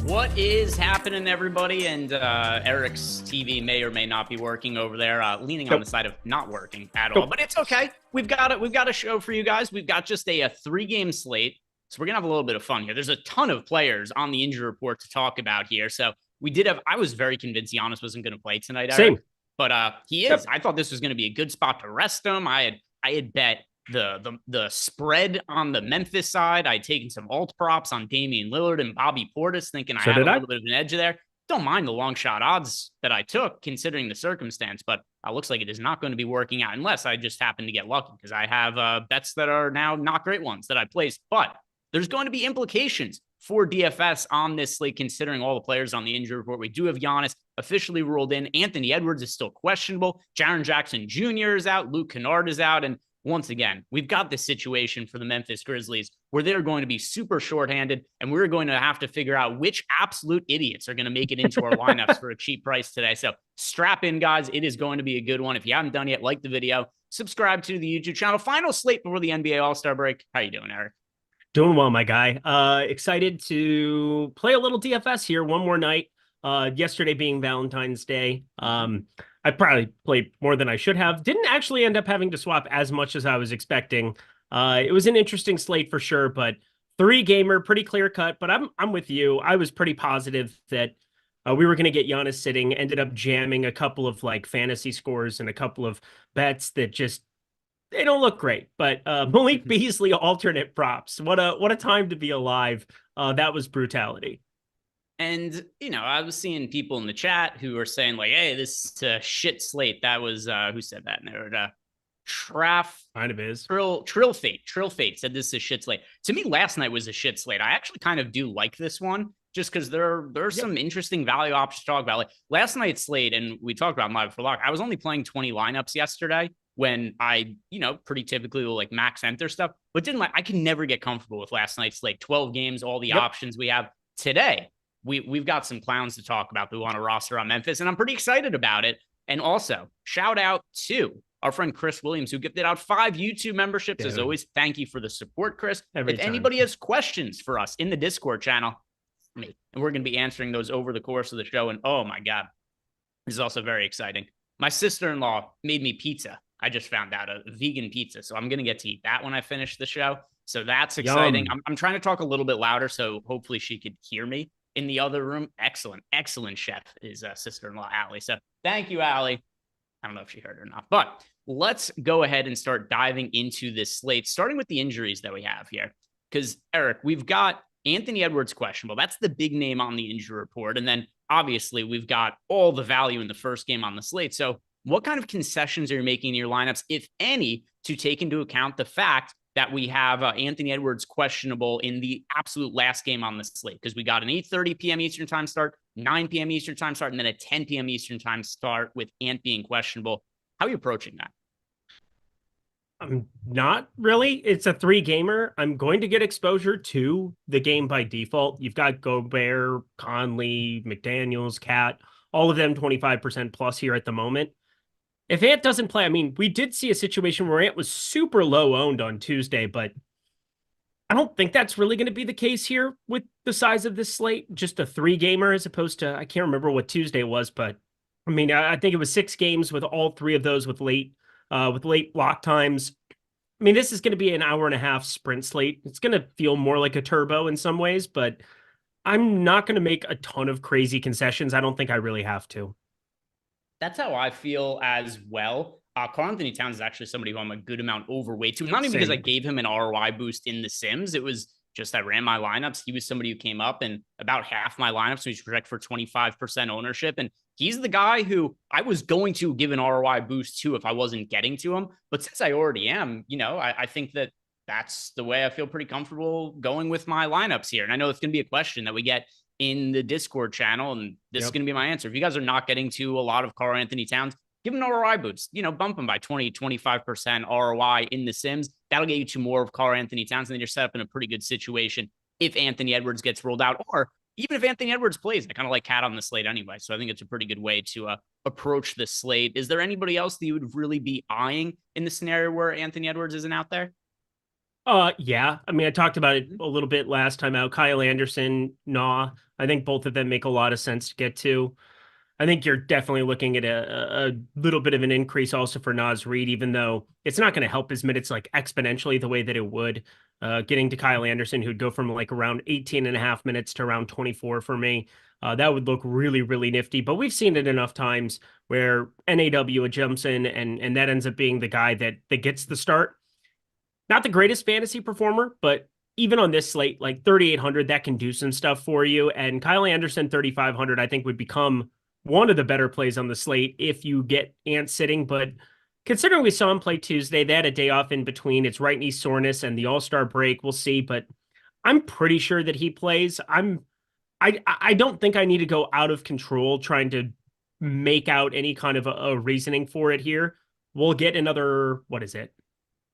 What is happening, everybody? And Eric's TV may or may not be working over there, leaning on the side of not working at all. But it's okay. We've got it. We've got a show for you guys. We've got just a 3-game slate, so we're gonna have a little bit of fun here. There's a ton of players on the injury report to talk about here. So we did have. I was very convinced Giannis wasn't going to play tonight, Eric. Same. But he is. Yep. I thought this was going to be a good spot to rest him. I had bet the spread on the Memphis side. I'd taken some alt props on Damian Lillard and Bobby Portis, thinking I had a little bit of an edge there. Don't mind the long shot odds that I took, considering the circumstance, but it looks like it is not going to be working out unless I just happen to get lucky, because I have bets that are now not great ones that I placed. But there's going to be implications for DFS on this slate, considering all the players on the injury report. We do have Giannis officially ruled in. Anthony Edwards is still questionable. Jaren Jackson Jr. is out. Luke Kennard is out. And once again, we've got this situation for the Memphis Grizzlies where they're going to be super shorthanded, and we're going to have to figure out which absolute idiots are going to make it into our lineups for a cheap price today. So strap in, guys. It is going to be a good one. If you haven't done yet, like the video, subscribe to the YouTube channel. Final slate before the NBA All-Star break. How you doing, Eric? Doing well, my guy. Excited to play a little DFS here one more night. Yesterday being Valentine's Day. I probably played more than I should have. Didn't actually end up having to swap as much as I was expecting. It was an interesting slate for sure, but 3-gamer, pretty clear cut. But I'm with you. I was pretty positive that we were going to get Giannis sitting. Ended up jamming a couple of like fantasy scores and a couple of bets that just they don't look great. But Malik Beasley alternate props. What a time to be alive. That was brutality. And, you know, I was seeing people in the chat who were saying, like, hey, this is a shit slate. That was, who said that in there? Kind of is. Trill Fate said this is a shit slate. To me, last night was a shit slate. I actually kind of do like this one, just because there's some interesting value options to talk about. Like last night's slate, and we talked about Live for Lock, I was only playing 20 lineups yesterday when I, you know, pretty typically will like max enter stuff, but I can never get comfortable with last night's slate. 12 games, all the options we have today. We've got some clowns to talk about who want to roster on Memphis, and I'm pretty excited about it. And also, shout out to our friend Chris Williams, who gifted out 5 YouTube memberships. As always, thank you for the support, Chris. If anybody has questions for us in the Discord channel, me, and we're going to be answering those over the course of the show. And oh my God, this is also very exciting. My sister-in-law made me pizza. I just found out, a vegan pizza. So I'm going to get to eat that when I finish the show. So that's exciting. I'm trying to talk a little bit louder, so hopefully she could hear me. In the other room, excellent chef is sister-in-law, Allie. So thank you, Allie. I don't know if she heard or not, but let's go ahead and start diving into this slate, starting with the injuries that we have here. Because, Eric, we've got Anthony Edwards questionable. That's the big name on the injury report. And then, obviously, we've got all the value in the first game on the slate. So what kind of concessions are you making in your lineups, if any, to take into account the fact that we have Anthony Edwards questionable in the absolute last game on the slate? Because we got an 8:30 p.m. Eastern time start, 9 p.m. Eastern time start, and then a 10 p.m. Eastern time start with Ant being questionable. How are you approaching that? I'm not really. It's a 3-gamer. I'm going to get exposure to the game by default. You've got Gobert, Conley, McDaniels, Cat, all of them 25% plus here at the moment. If Ant doesn't play, I mean, we did see a situation where Ant was super low owned on Tuesday, but I don't think that's really going to be the case here with the size of this slate. Just a 3-gamer as opposed to, I can't remember what Tuesday was, but I mean, I think it was 6 games with all 3 of those with late lock times. I mean, this is going to be an hour-and-a-half sprint slate. It's going to feel more like a turbo in some ways, but I'm not going to make a ton of crazy concessions. I don't think I really have to. That's how I feel as well. Karl-Anthony Towns is actually somebody who I'm a good amount overweight to. Not even because I gave him an ROI boost in The Sims. It was just I ran my lineups. He was somebody who came up and about half my lineups, so he's projected for 25% ownership. And he's the guy who I was going to give an ROI boost to if I wasn't getting to him. But since I already am, you know, I think that that's the way I feel pretty comfortable going with my lineups here. And I know it's going to be a question that we get in the Discord channel, and this is going to be my answer. If you guys are not getting to a lot of Karl-Anthony Towns, give him an ROI boost, you know, bump him by 20, 25% ROI in The Sims. That'll get you to more of Karl-Anthony Towns, and then you're set up in a pretty good situation if Anthony Edwards gets rolled out, or even if Anthony Edwards plays. I kind of like Cat on the slate anyway, so I think it's a pretty good way to approach this slate. Is there anybody else that you would really be eyeing in the scenario where Anthony Edwards isn't out there? Yeah. I mean, I talked about it a little bit last time out. Kyle Anderson, nah. I think both of them make a lot of sense to get to. I think you're definitely looking at a little bit of an increase also for Naz Reid, even though it's not going to help his minutes like exponentially the way that it would. Getting to Kyle Anderson, who'd go from like around 18 and a half minutes to around 24 for me. That would look really, really nifty. But we've seen it enough times where NAW jumps in and that ends up being the guy that gets the start. Not the greatest fantasy performer, but even on this slate, like 3,800, that can do some stuff for you. And Kyle Anderson, 3,500, I think would become one of the better plays on the slate if you get Ant sitting. But considering we saw him play Tuesday, they had a day off in between. It's right knee soreness and the All-Star break. We'll see, but I'm pretty sure that he plays. I don't think I need to go out of control trying to make out any kind of a reasoning for it here. We'll get another, what is it?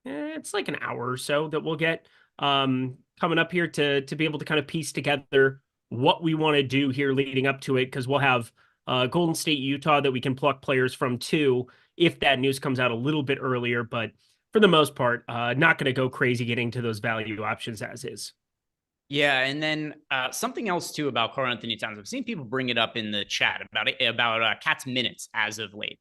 It's like an hour or so that we'll get coming up here to be able to kind of piece together what we want to do here leading up to it, because we'll have Golden State, Utah that we can pluck players from too if that news comes out a little bit earlier. But for the most part, not going to go crazy getting to those value options as is. Yeah, and then something else too about Karl-Anthony Towns. I've seen people bring it up in the chat about Cat's minutes as of late.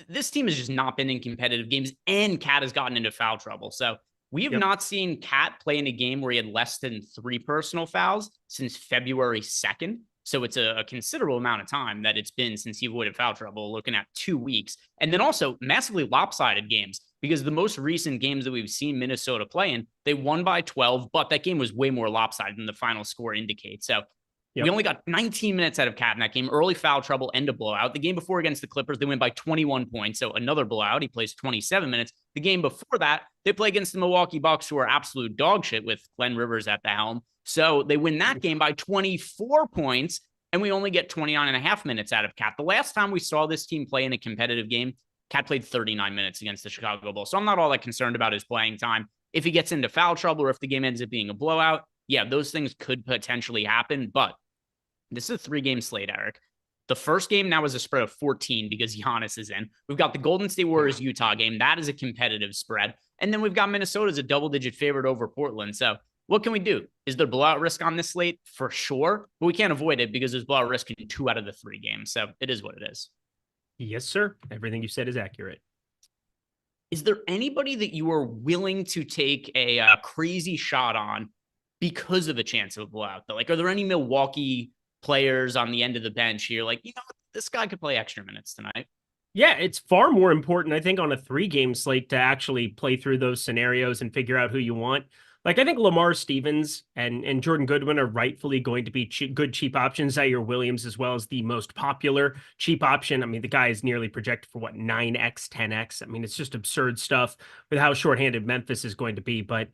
This team has just not been in competitive games, and Cat has gotten into foul trouble. So we have not seen Cat play in a game where he had less than 3 personal fouls since February 2nd. So it's a considerable amount of time that it's been since he avoided foul trouble, looking at 2 weeks. And then also massively lopsided games, because the most recent games that we've seen Minnesota play in, they won by 12, but that game was way more lopsided than the final score indicates. So we only got 19 minutes out of Cat in that game. Early foul trouble, end of blowout. The game before against the Clippers, they win by 21 points. So another blowout. He plays 27 minutes. The game before that, they play against the Milwaukee Bucks, who are absolute dog shit with Glenn Rivers at the helm. So they win that game by 24 points, and we only get 29 and a half minutes out of Cat. The last time we saw this team play in a competitive game, Cat played 39 minutes against the Chicago Bulls. So I'm not all that concerned about his playing time. If he gets into foul trouble or if the game ends up being a blowout, yeah, those things could potentially happen. But this is a 3-game slate, Eric. The first game now is a spread of 14 because Giannis is in. We've got the Golden State Warriors Utah game. That is a competitive spread. And then we've got Minnesota as a double-digit favorite over Portland. So what can we do? Is there blowout risk on this slate? For sure. But we can't avoid it because there's blowout risk in 2 out of the 3 games. So it is what it is. Yes, sir. Everything you said is accurate. Is there anybody that you are willing to take a crazy shot on because of a chance of a blowout? Like, are there any Milwaukee players on the end of the bench here? Like, this guy could play extra minutes tonight. Yeah, it's far more important, I think, on a 3-game slate to actually play through those scenarios and figure out who you want. Like, I think Lamar Stevens and Jordan Goodwin are rightfully going to be good cheap options. Zaire Williams as well as the most popular cheap option. I mean, the guy is nearly projected for 9x, 10x. I mean, it's just absurd stuff with how shorthanded Memphis is going to be. But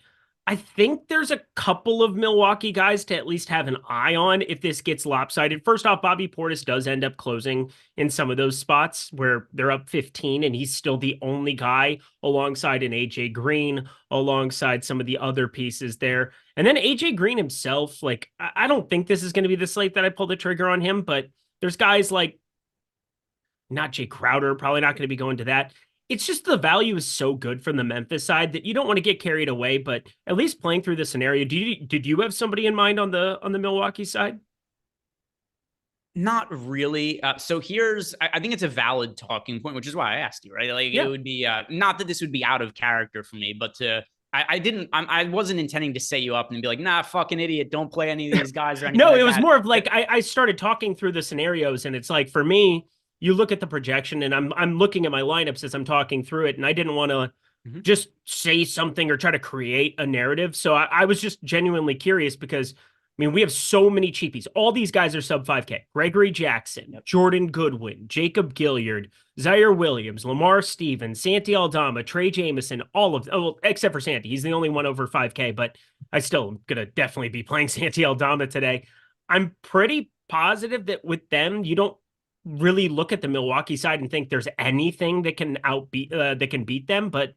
I think there's a couple of Milwaukee guys to at least have an eye on if this gets lopsided. First off, Bobby Portis does end up closing in some of those spots where they're up 15 and he's still the only guy alongside an AJ Green, alongside some of the other pieces there. And then AJ Green himself, like, I don't think this is going to be the slate that I pull the trigger on him, but there's guys like not Jay Crowder, probably not going to be going to that. It's just the value is so good from the Memphis side that you don't want to get carried away, but at least playing through the scenario, did you have somebody in mind on the Milwaukee side? Not really. So I think it's a valid talking point, which is why I asked you, right? Like, it would be not that this would be out of character for me, but I wasn't intending to set you up and be like, nah, fucking idiot, don't play any of these guys or anything. No, like it was that. more of like I started talking through the scenarios, and it's like, for me, you look at the projection, and I'm looking at my lineups as I'm talking through it, and I didn't want to just say something or try to create a narrative. So I was just genuinely curious because, I mean, we have so many cheapies. All these guys are sub 5K. Gregory Jackson, Jordan Goodwin, Jacob Gilyard, Zaire Williams, Lamar Stevens, Santi Aldama, Trey Jameson, all of them, except for Santi. He's the only one over 5K, but I still am going to definitely be playing Santi Aldama today. I'm pretty positive that with them, you don't really look at the Milwaukee side and think there's anything that can beat them. But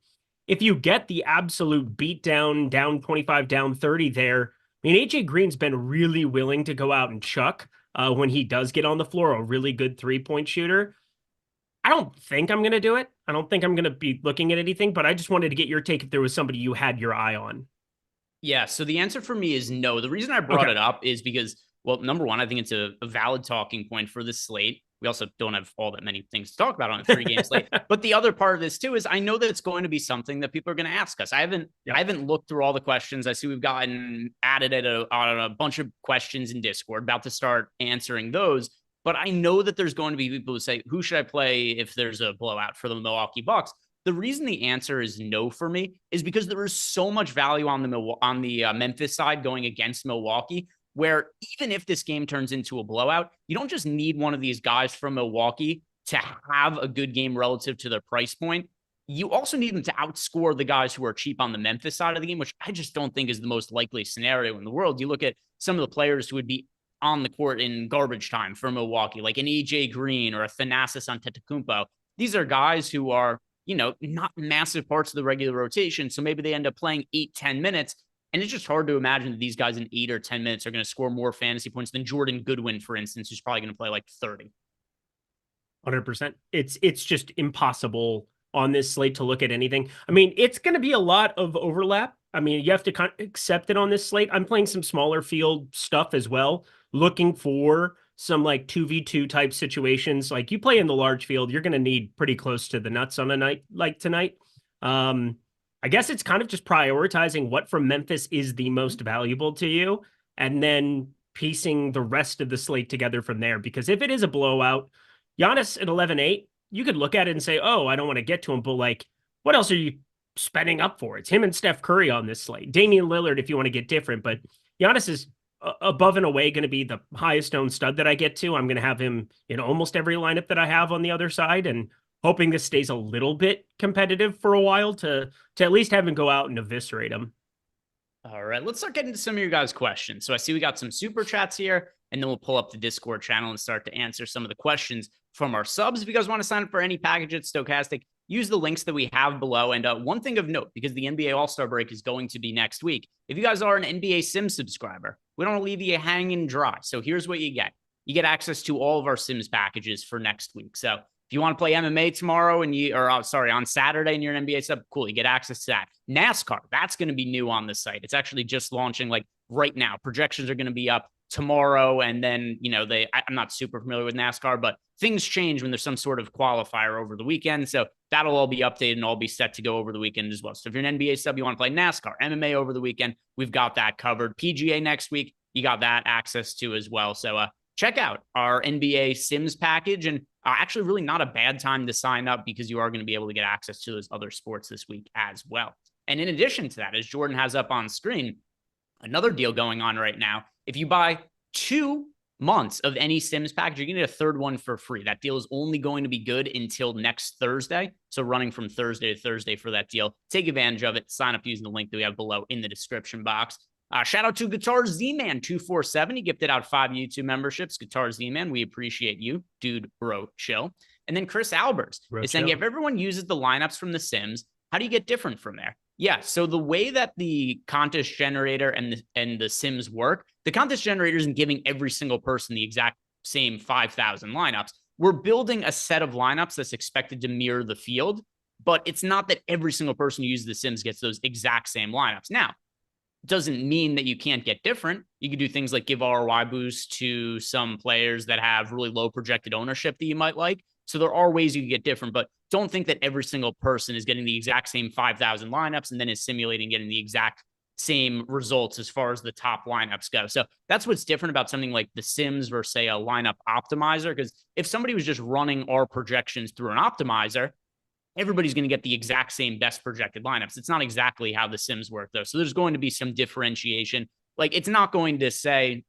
if you get the absolute beat down 25, down 30 there, I mean, AJ Green's been really willing to go out and chuck when he does get on the floor, a really good 3-point shooter. I don't think I'm going to do it. I don't think I'm going to be looking at anything, but I just wanted to get your take if there was somebody you had your eye on. Yeah, so the answer for me is no. The reason I brought it up is because, well, number one, I think it's a valid talking point for this slate. We also don't have all that many things to talk about on a 3-game slate. But the other part of this too is I know that it's going to be something that people are going to ask us. I haven't looked through all the questions. I see we've gotten added on a bunch of questions in Discord, about to start answering those. But I know that there's going to be people who say, who should I play if there's a blowout for the Milwaukee Bucks? The reason the answer is no for me is because there is so much value on the Memphis side going against Milwaukee, where even if this game turns into a blowout, you don't just need one of these guys from Milwaukee to have a good game relative to their price point. You also need them to outscore the guys who are cheap on the Memphis side of the game, which I just don't think is the most likely scenario in the world. You look at some of the players who would be on the court in garbage time for Milwaukee, like an AJ Green or a Thanasis Antetokounmpo. These are guys who are, not massive parts of the regular rotation. So maybe they end up playing 8-10 minutes. And it's just hard to imagine that these guys in 8 or 10 minutes are going to score more fantasy points than Jordan Goodwin, for instance, who's probably going to play like 30. 100%. It's just impossible on this slate to look at anything. I mean, it's going to be a lot of overlap. I mean, you have to kind of accept it on this slate. I'm playing some smaller field stuff as well, looking for some like 2v2 type situations. Like you play in the large field, you're going to need pretty close to the nuts on a night like tonight. I guess it's kind of just prioritizing what from Memphis is the most valuable to you and then piecing the rest of the slate together from there. Because if it is a blowout, Giannis at 11-8, you could look at it and say, oh, I don't want to get to him, but like, what else are you spending up for? It's him and Steph Curry on this slate. Damian Lillard, if you want to get different, but Giannis is above and away going to be the highest owned stud that I get to. I'm going to have him in almost every lineup that I have on the other side, and hoping this stays a little bit competitive for a while to at least have him go out and eviscerate him. All right, let's start getting to some of your guys' questions. So I see we got some super chats here, and then we'll pull up the Discord channel and start to answer some of the questions from our subs. If you guys want to sign up for any package at Stochastic, use the links that we have below. And one thing of note, because the NBA All-Star break is going to be next week, if you guys are an NBA Sims subscriber, we don't leave you hanging dry. So here's what you get. You get access to all of our Sims packages for next week. So if you want to play MMA tomorrow on Saturday and you're an NBA sub, cool, you get access to that. NASCAR, that's going to be new on the site. It's actually just launching like right now. Projections are going to be up tomorrow. And then, I'm not super familiar with NASCAR, but things change when there's some sort of qualifier over the weekend. So that'll all be updated and all be set to go over the weekend as well. So if you're an NBA sub, you want to play NASCAR, MMA over the weekend, we've got that covered. PGA next week, you got that access to as well. So check out our NBA Sims package, and actually really not a bad time to sign up because you are going to be able to get access to those other sports this week as well. And in addition to that, as Jordan has up on screen, another deal going on right now. If you buy 2 months of any Sims package, you're going to get a third one for free. That deal is only going to be good until next Thursday. So running from Thursday to Thursday for that deal. Take advantage of it. Sign up using the link that we have below in the description box. Shout out to Guitar Z-Man 247. He gifted out 5 YouTube memberships. Guitar Z-Man, we appreciate you. Dude, bro, chill. And then Chris Albers is saying, if everyone uses the lineups from The Sims, how do you get different from there? Yeah, so the way that the contest generator and the Sims work, the contest generator isn't giving every single person the exact same 5,000 lineups. We're building a set of lineups that's expected to mirror the field, but it's not that every single person who uses the Sims gets those exact same lineups. Now, doesn't mean that you can't get different. You can do things like give ROI boost to some players that have really low projected ownership that you might like. So there are ways you can get different, but don't think that every single person is getting the exact same 5,000 lineups and then is simulating getting the exact same results as far as the top lineups go. So that's what's different about something like The Sims versus, say, a lineup optimizer. Because if somebody was just running our projections through an optimizer, everybody's going to get the exact same best projected lineups. It's not exactly how The Sims work, though. So there's going to be some differentiation. Like, it's not going to say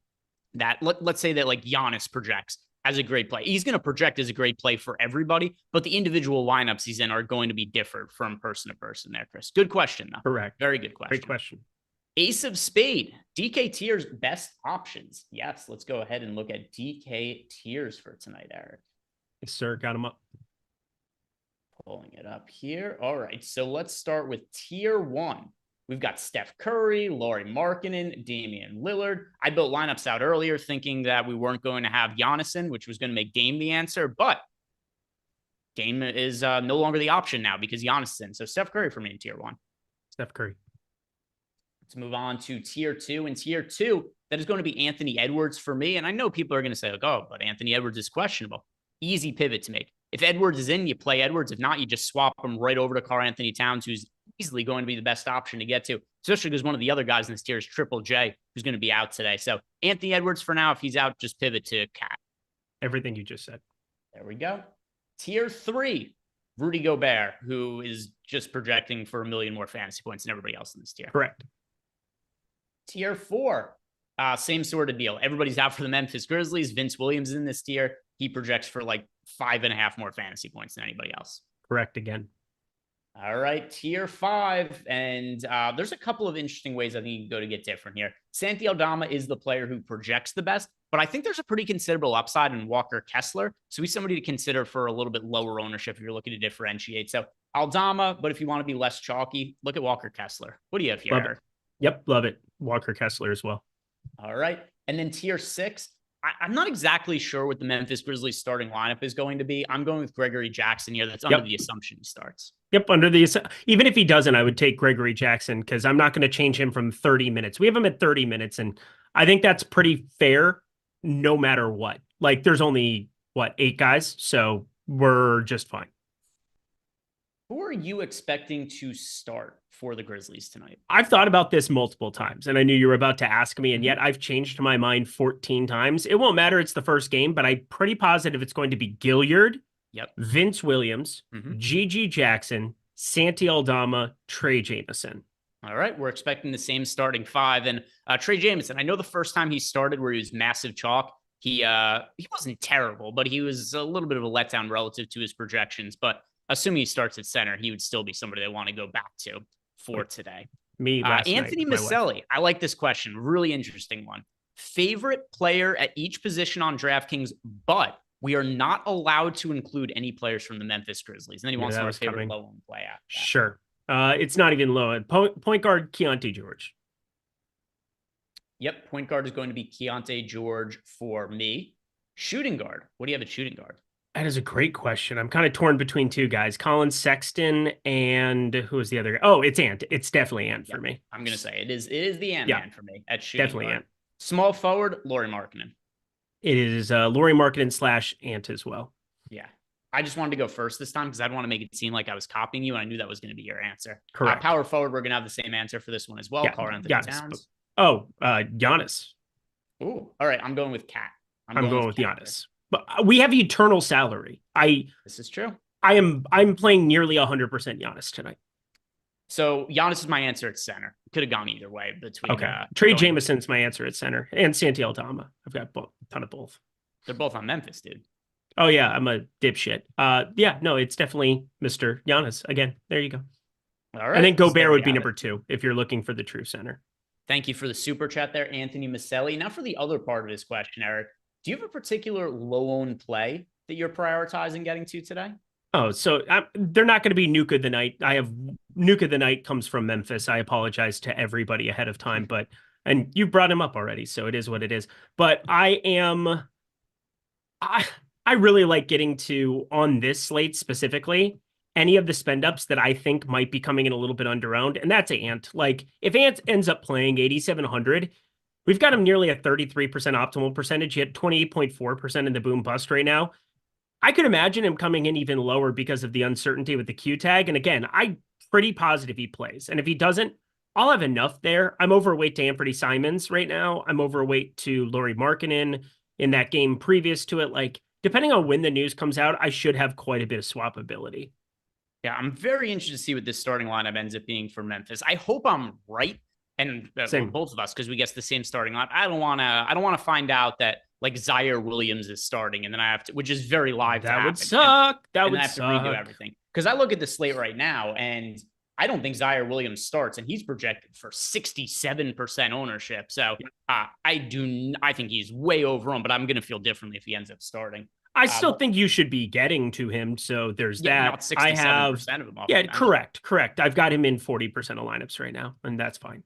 that, let's say that like Giannis projects as a great play. He's going to project as a great play for everybody, but the individual lineups he's in are going to be different from person to person there, Chris. Good question, though. Correct. Very good question. Great question. Ace of Spade, DK tiers best options. Yes, let's go ahead and look at DK tiers for tonight, Eric. Yes, sir. Got him up. Pulling it up here. All right, so let's start with tier 1. We've got Steph Curry, Lauri Markkanen, Damian Lillard. I built lineups out earlier thinking that we weren't going to have Giannis in, which was going to make Dame the answer, but Dame is no longer the option now because Giannis is in. So Steph Curry for me in tier 1. Steph Curry. Let's move on to tier 2. And tier 2, that is going to be Anthony Edwards for me. And I know people are going to say, like, oh, but Anthony Edwards is questionable. Easy pivot to make. If Edwards is in, you play Edwards. If not, you just swap him right over to Karl-Anthony Towns, who's easily going to be the best option to get to, especially because one of the other guys in this tier is Triple J, who's going to be out today. So Anthony Edwards for now. If he's out, just pivot to Cat. Everything you just said. There we go. Tier 3, Rudy Gobert, who is just projecting for 1 million more fantasy points than everybody else in this tier. Correct. Tier 4, same sort of deal. Everybody's out for the Memphis Grizzlies. Vince Williams is in this tier. He projects for like 5.5 more fantasy points than anybody else. Correct again. All right, tier 5. And there's a couple of interesting ways I think you can go to get different here. Santi Aldama is the player who projects the best, but I think there's a pretty considerable upside in Walker Kessler. So he's somebody to consider for a little bit lower ownership if you're looking to differentiate. So Aldama, but if you want to be less chalky, look at Walker Kessler. What do you have here, Eric? Yep, love it. Walker Kessler as well. All right. And then tier 6, I'm not exactly sure what the Memphis Grizzlies starting lineup is going to be. I'm going with Gregory Jackson here. That's under the assumption he starts. Yep, even if he doesn't, I would take Gregory Jackson because I'm not going to change him from 30 minutes. We have him at 30 minutes, and I think that's pretty fair no matter what. Like, there's only, 8 guys? So we're just fine. Who are you expecting to start for the Grizzlies tonight? I've thought about this multiple times, and I knew you were about to ask me, and yet I've changed my mind 14 times. It won't matter. It's the first game, but I'm pretty positive it's going to be Gilliard, Vince Williams, Gigi Jackson, Santi Aldama, Trey Jameson. All right, we're expecting the same starting 5. And Trey Jameson, I know the first time he started where he was massive chalk, he wasn't terrible, but he was a little bit of a letdown relative to his projections. But assuming he starts at center, he would still be somebody they want to go back to for today. Anthony Maselli. I like this question. Really interesting one. Favorite player at each position on DraftKings, but we are not allowed to include any players from the Memphis Grizzlies. And then he wants to know his favorite low-owned play after that. Sure. It's not even low. Point guard, Keontae George. Yep, point guard is going to be Keontae George for me. Shooting guard. What do you have at shooting guard? That is a great question. I'm kind of torn between 2 guys, Colin Sexton and who is the other guy? Oh, it's Ant. It's definitely Ant for me. I'm going to say it is the Ant-Man for me at shooting definitely guard. Ant. Small forward, Lauri Markkanen. It is Lauri Markkanen / Ant as well. Yeah. I just wanted to go first this time because I didn't want to make it seem like I was copying you, and I knew that was going to be your answer. Correct. Power forward, we're going to have the same answer for this one as well. Karl-Anthony Towns. Giannis. Ooh, all right. I'm going with Cat. I'm going with Giannis. But we have eternal salary. This is true. I'm playing nearly 100% Giannis tonight. So Giannis is my answer at center. Could have gone either way between. Trey Jameson's my answer at center, and Santi Aldama. I've got a ton of both. They're both on Memphis, dude. Oh yeah, I'm a dipshit. It's definitely Mr. Giannis again. There you go. All right. I think Gobert would be number 2 if you're looking for the true center. Thank you for the super chat there, Anthony Maselli. Now for the other part of this question, Eric, do you have a particular low-owned play that you're prioritizing getting to today? Oh, so they're not going to be Nuke of the Night. I have Nuke of the Night comes from Memphis. I apologize to everybody ahead of time, and you brought him up already, so it is what it is. But I really like getting to, on this slate specifically, any of the spend ups that I think might be coming in a little bit under-owned, and that's Ant. Like, if Ant ends up playing 8,700, we've got him nearly a 33% optimal percentage. He had 28.4% in the boom bust right now. I could imagine him coming in even lower because of the uncertainty with the Q tag. And again, I'm pretty positive he plays. And if he doesn't, I'll have enough there. I'm overweight to Anthony Simons right now. I'm overweight to Lauri Markkanen in that game previous to it. Like, depending on when the news comes out, I should have quite a bit of swappability. Yeah, I'm very interested to see what this starting lineup ends up being for Memphis. I hope I'm right. And both of us, because we guess the same starting lineup. I don't want to find out that like Zaire Williams is starting, and then I have to, which is very live. That would suck. That would suck. I have to redo everything because I look at the slate right now, and I don't think Zaire Williams starts, and he's projected for 67% ownership. So I think he's way overowned, but I'm going to feel differently if he ends up starting. I still think you should be getting to him. So there's that. Not 67% of him. Correct. I've got him in 40% of lineups right now, and that's fine.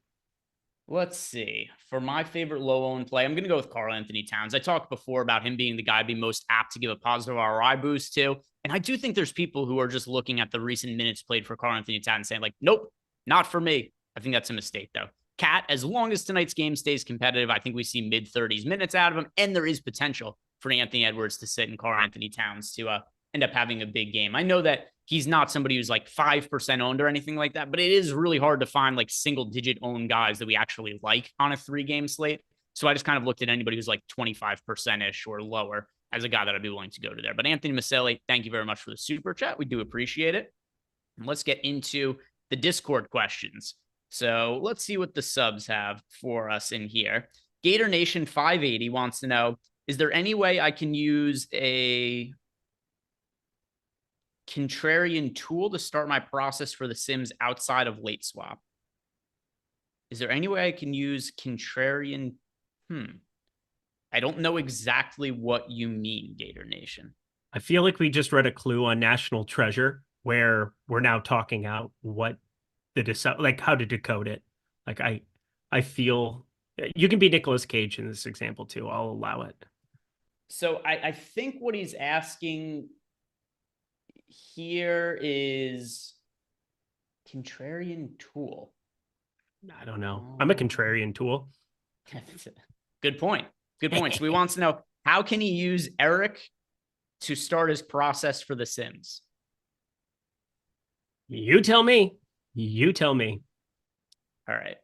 Let's see. For my favorite low-owned play, I'm going to go with Karl-Anthony Towns. I talked before about him being the guy I'd be most apt to give a positive ROI boost to. And I do think there's people who are just looking at the recent minutes played for Karl-Anthony Towns and saying, like, nope, not for me. I think that's a mistake, though. Cat, as long as tonight's game stays competitive, I think we see mid-30s minutes out of him, and there is potential for Anthony Edwards to sit and Karl-Anthony Towns to end up having a big game. I know that he's not somebody who's like 5% owned or anything like that, but it is really hard to find like single-digit owned guys that we actually like on a 3-game slate. So I just kind of looked at anybody who's like 25%-ish or lower as a guy that I'd be willing to go to there. But Anthony Maselli, thank you very much for the super chat. We do appreciate it. And let's get into the Discord questions. So let's see what the subs have for us in here. Gator Nation 580 wants to know, is there any way I can use a contrarian tool to start my process for the Sims outside of late swap? Is there any way I can use contrarian? I don't know exactly what you mean, Gator Nation. I feel like we just read a clue on National Treasure where we're now talking out what like how to decode it. Like I feel you can be Nicolas Cage in this example too. I'll allow it. So I think what he's asking here is contrarian tool. I don't know. I'm a contrarian tool. Good point. Good point. So he wants to know, how can he use Eric to start his process for the Sims? You tell me. You tell me. All right.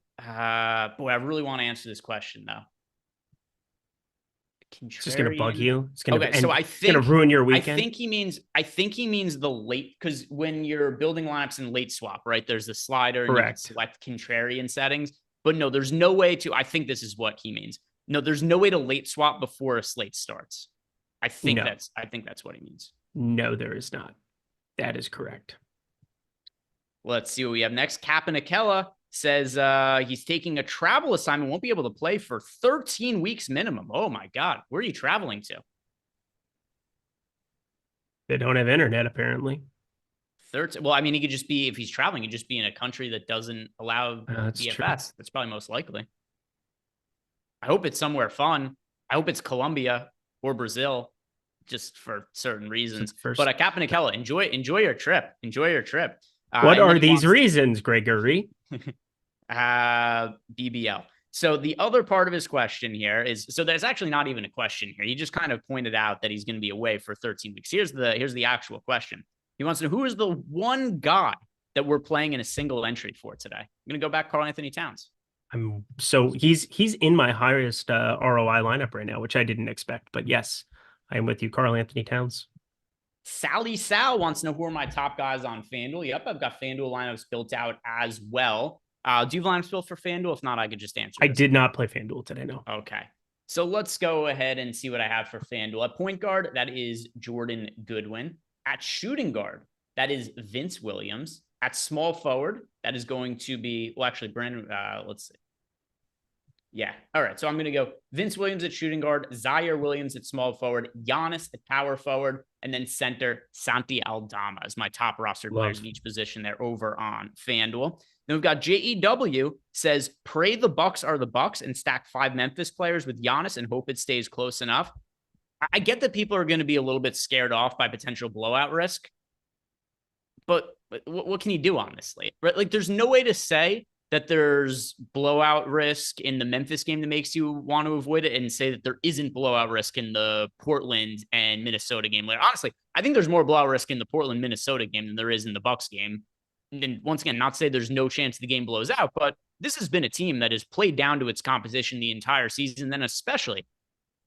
Boy, I really want to answer this question though. It's just gonna bug you. It's gonna so I think it's gonna ruin your weekend. I think he means the late, because when you're building lineups in late swap, right? There's the slider. Correct. And you can select contrarian settings, but no, there's no way to. I think this is what he means. No, there's no way to late swap before a slate starts. I think that's what he means. No, there is not. That is correct. Let's see what we have next. Captain Akella says he's taking a travel assignment, won't be able to play for 13 weeks minimum. Oh my God. Where are you traveling to? They don't have internet, apparently. 13. Well, I mean, he could just be, if he's traveling, he'd just be in a country that doesn't allow DFS. True. That's probably most likely. I hope it's somewhere fun. I hope it's Colombia or Brazil, just for certain reasons. But Captain Akella, enjoy your trip. Enjoy your trip. What are these reasons, Gregory? BBL. So the other part of his question here is, so there's actually not even a question here. He just kind of pointed out that he's going to be away for 13 weeks. Here's the actual question. He wants to know, who is the one guy that we're playing in a single entry for today? I'm going to go back Karl-Anthony Towns. So he's in my highest ROI lineup right now, which I didn't expect. But yes, I am with you, Karl-Anthony Towns. Sally Sal wants to know, who are my top guys on FanDuel? Yep, I've got FanDuel lineups built out as well. Do you have lineups built for FanDuel? If not, I could just answer. I did not play FanDuel today, no. Okay. So let's go ahead and see what I have for FanDuel. At point guard, that is Jordan Goodwin. At shooting guard, that is Vince Williams. At small forward, that is going to be, well, actually, Brandon, let's see. Yeah. All right. So I'm going to go Vince Williams at shooting guard, Zaire Williams at small forward, Giannis at power forward, and then center Santi Aldama as my top roster players in each position there over on FanDuel. Then we've got JEW says, pray the Bucks are the Bucks and stack 5 Memphis players with Giannis and hope it stays close enough. I get that people are going to be a little bit scared off by potential blowout risk, but what can you do, honestly? Right? Like, there's no way to say that there's blowout risk in the Memphis game that makes you want to avoid it, and say that there isn't blowout risk in the Portland and Minnesota game. Like, honestly, I think there's more blowout risk in the Portland Minnesota game than there is in the Bucks game. And once again, not to say there's no chance the game blows out, but this has been a team that has played down to its composition the entire season. Then especially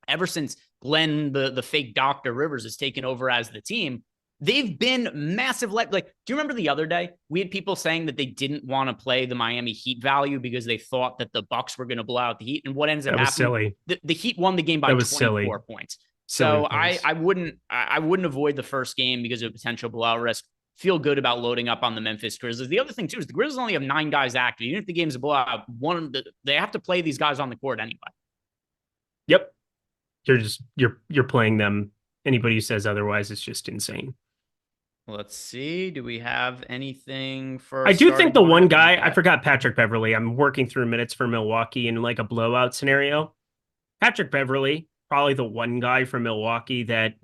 ever since Glenn, the fake Dr. Rivers, has taken over as the team, they've been massive. Like, do you remember the other day we had people saying that they didn't want to play the Miami Heat value because they thought that the Bucks were going to blow out the Heat, and what ends up happening? The Heat won the game by 24 points. So I wouldn't avoid the first game because of potential blowout risk. Feel good about loading up on the Memphis Grizzlies. The other thing too is the Grizzlies only have 9 guys active. Even if the game's a blowout, they have to play these guys on the court anyway. Yep, you're playing them. Anybody who says otherwise is just insane. Let's see. Do we have anything for? I do think the one guy, I forgot Patrick Beverley. I'm working through minutes for Milwaukee in like a blowout scenario. Patrick Beverley, probably the one guy from Milwaukee that,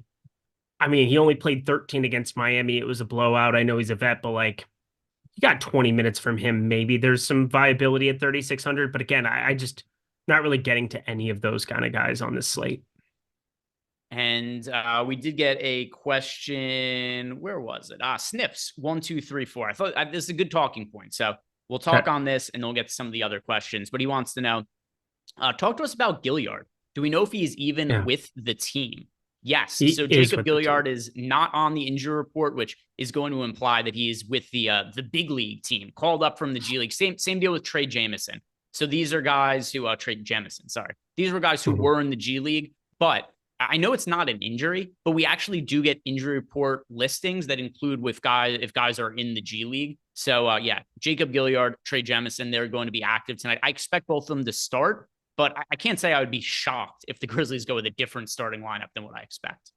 I mean, he only played 13 against Miami. It was a blowout. I know he's a vet, but like, you got 20 minutes from him. Maybe there's some viability at 3,600. But again, I just not really getting to any of those kind of guys on this slate. And we did get a question. Where was it? Snips 1, 2, 3, 4. I thought this is a good talking point. So we'll talk on this and then we'll get to some of the other questions. But he wants to know, talk to us about Gilliard. Do we know if he is even with the team? Yes. So Jacob Gilliard is not on the injury report, which is going to imply that he is with the big league team, called up from the G League. Same deal with Trey Jamison. So these are guys who Trey Jemison, sorry. These were guys who were in the G League, but I know it's not an injury, but we actually do get injury report listings that include with guys if guys are in the G League. So yeah, Jacob Gilliard, Trey Jemison, they're going to be active tonight. I expect both of them to start, but I can't say I would be shocked if the Grizzlies go with a different starting lineup than what I expect.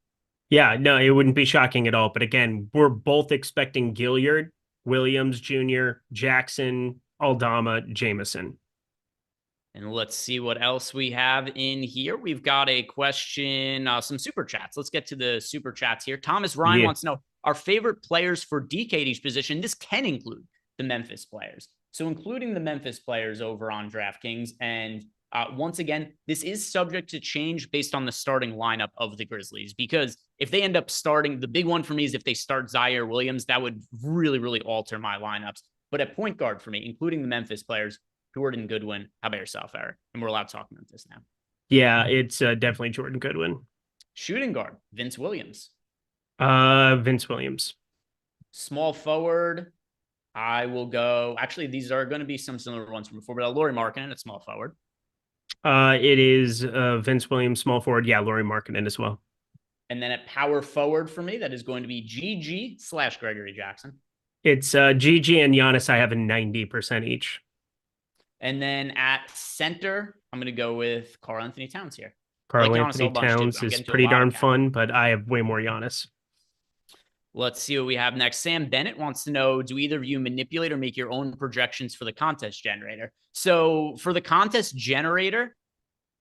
Yeah, no, it wouldn't be shocking at all. But again, we're both expecting Gilliard, Williams Jr., Jackson, Aldama, Jamison. And let's see what else we have in here. We've got a question, some super chats. Let's get to the super chats here. Thomas Ryan wants to know our favorite players for DK at each position. This can include the Memphis players. So including the Memphis players over on DraftKings. And once again, this is subject to change based on the starting lineup of the Grizzlies, because if they end up starting, the big one for me is if they start Zaire Williams, that would really, really alter my lineups. But at point guard for me, including the Memphis players, Jordan Goodwin. How about yourself, Eric? And we're allowed to talk about this now. Yeah, it's definitely Jordan Goodwin. Shooting guard, Vince Williams. Vince Williams. Small forward, I will go. Actually, these are going to be some similar ones from before, but Lauri Markkanen at small forward. It is Vince Williams, small forward. Yeah, Lauri Markkanen as well. And then at power forward for me, that is going to be GG / Gregory Jackson. It's GG and Giannis. I have a 90% each. And then at center, I'm going to go with Karl-Anthony Towns here. Karl-Anthony Towns is pretty darn fun, but I have way more Giannis. Let's see what we have next. Sam Bennett wants to know, do either of you manipulate or make your own projections for the contest generator? So for the contest generator,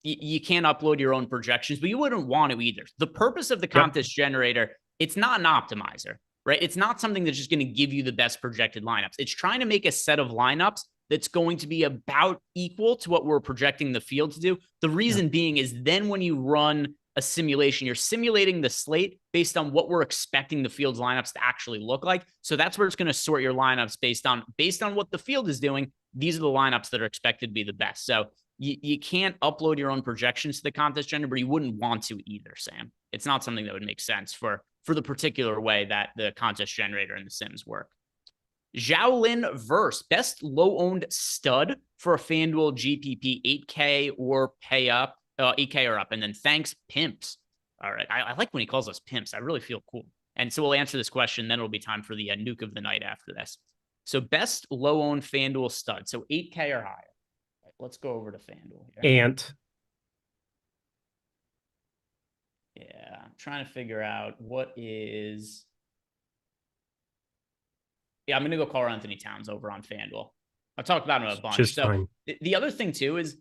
you can't upload your own projections, but you wouldn't want to either. The purpose of the contest generator, it's not an optimizer, right? It's not something that's just going to give you the best projected lineups. It's trying to make a set of lineups that's going to be about equal to what we're projecting the field to do. The reason being is then when you run a simulation, you're simulating the slate based on what we're expecting the field's lineups to actually look like. So that's where it's going to sort your lineups based on what the field is doing. These are the lineups that are expected to be the best. So you can't upload your own projections to the contest generator, but you wouldn't want to either, Sam. It's not something that would make sense for the particular way that the contest generator and the Sims work. Zhaolin Verse, best low-owned stud for a FanDuel GPP, 8K or pay up, 8K or up. And then thanks, pimps. All right. I like when he calls us pimps. I really feel cool. And so we'll answer this question. Then it'll be time for the nuke of the night after this. So best low-owned FanDuel stud. So 8K or higher. Right, let's go over to FanDuel here. Ant. Yeah. I'm trying to figure out what is... Yeah, I'm going to go Karl-Anthony Towns over on FanDuel. I've talked about him a bunch. Just so fine. The other thing, too, is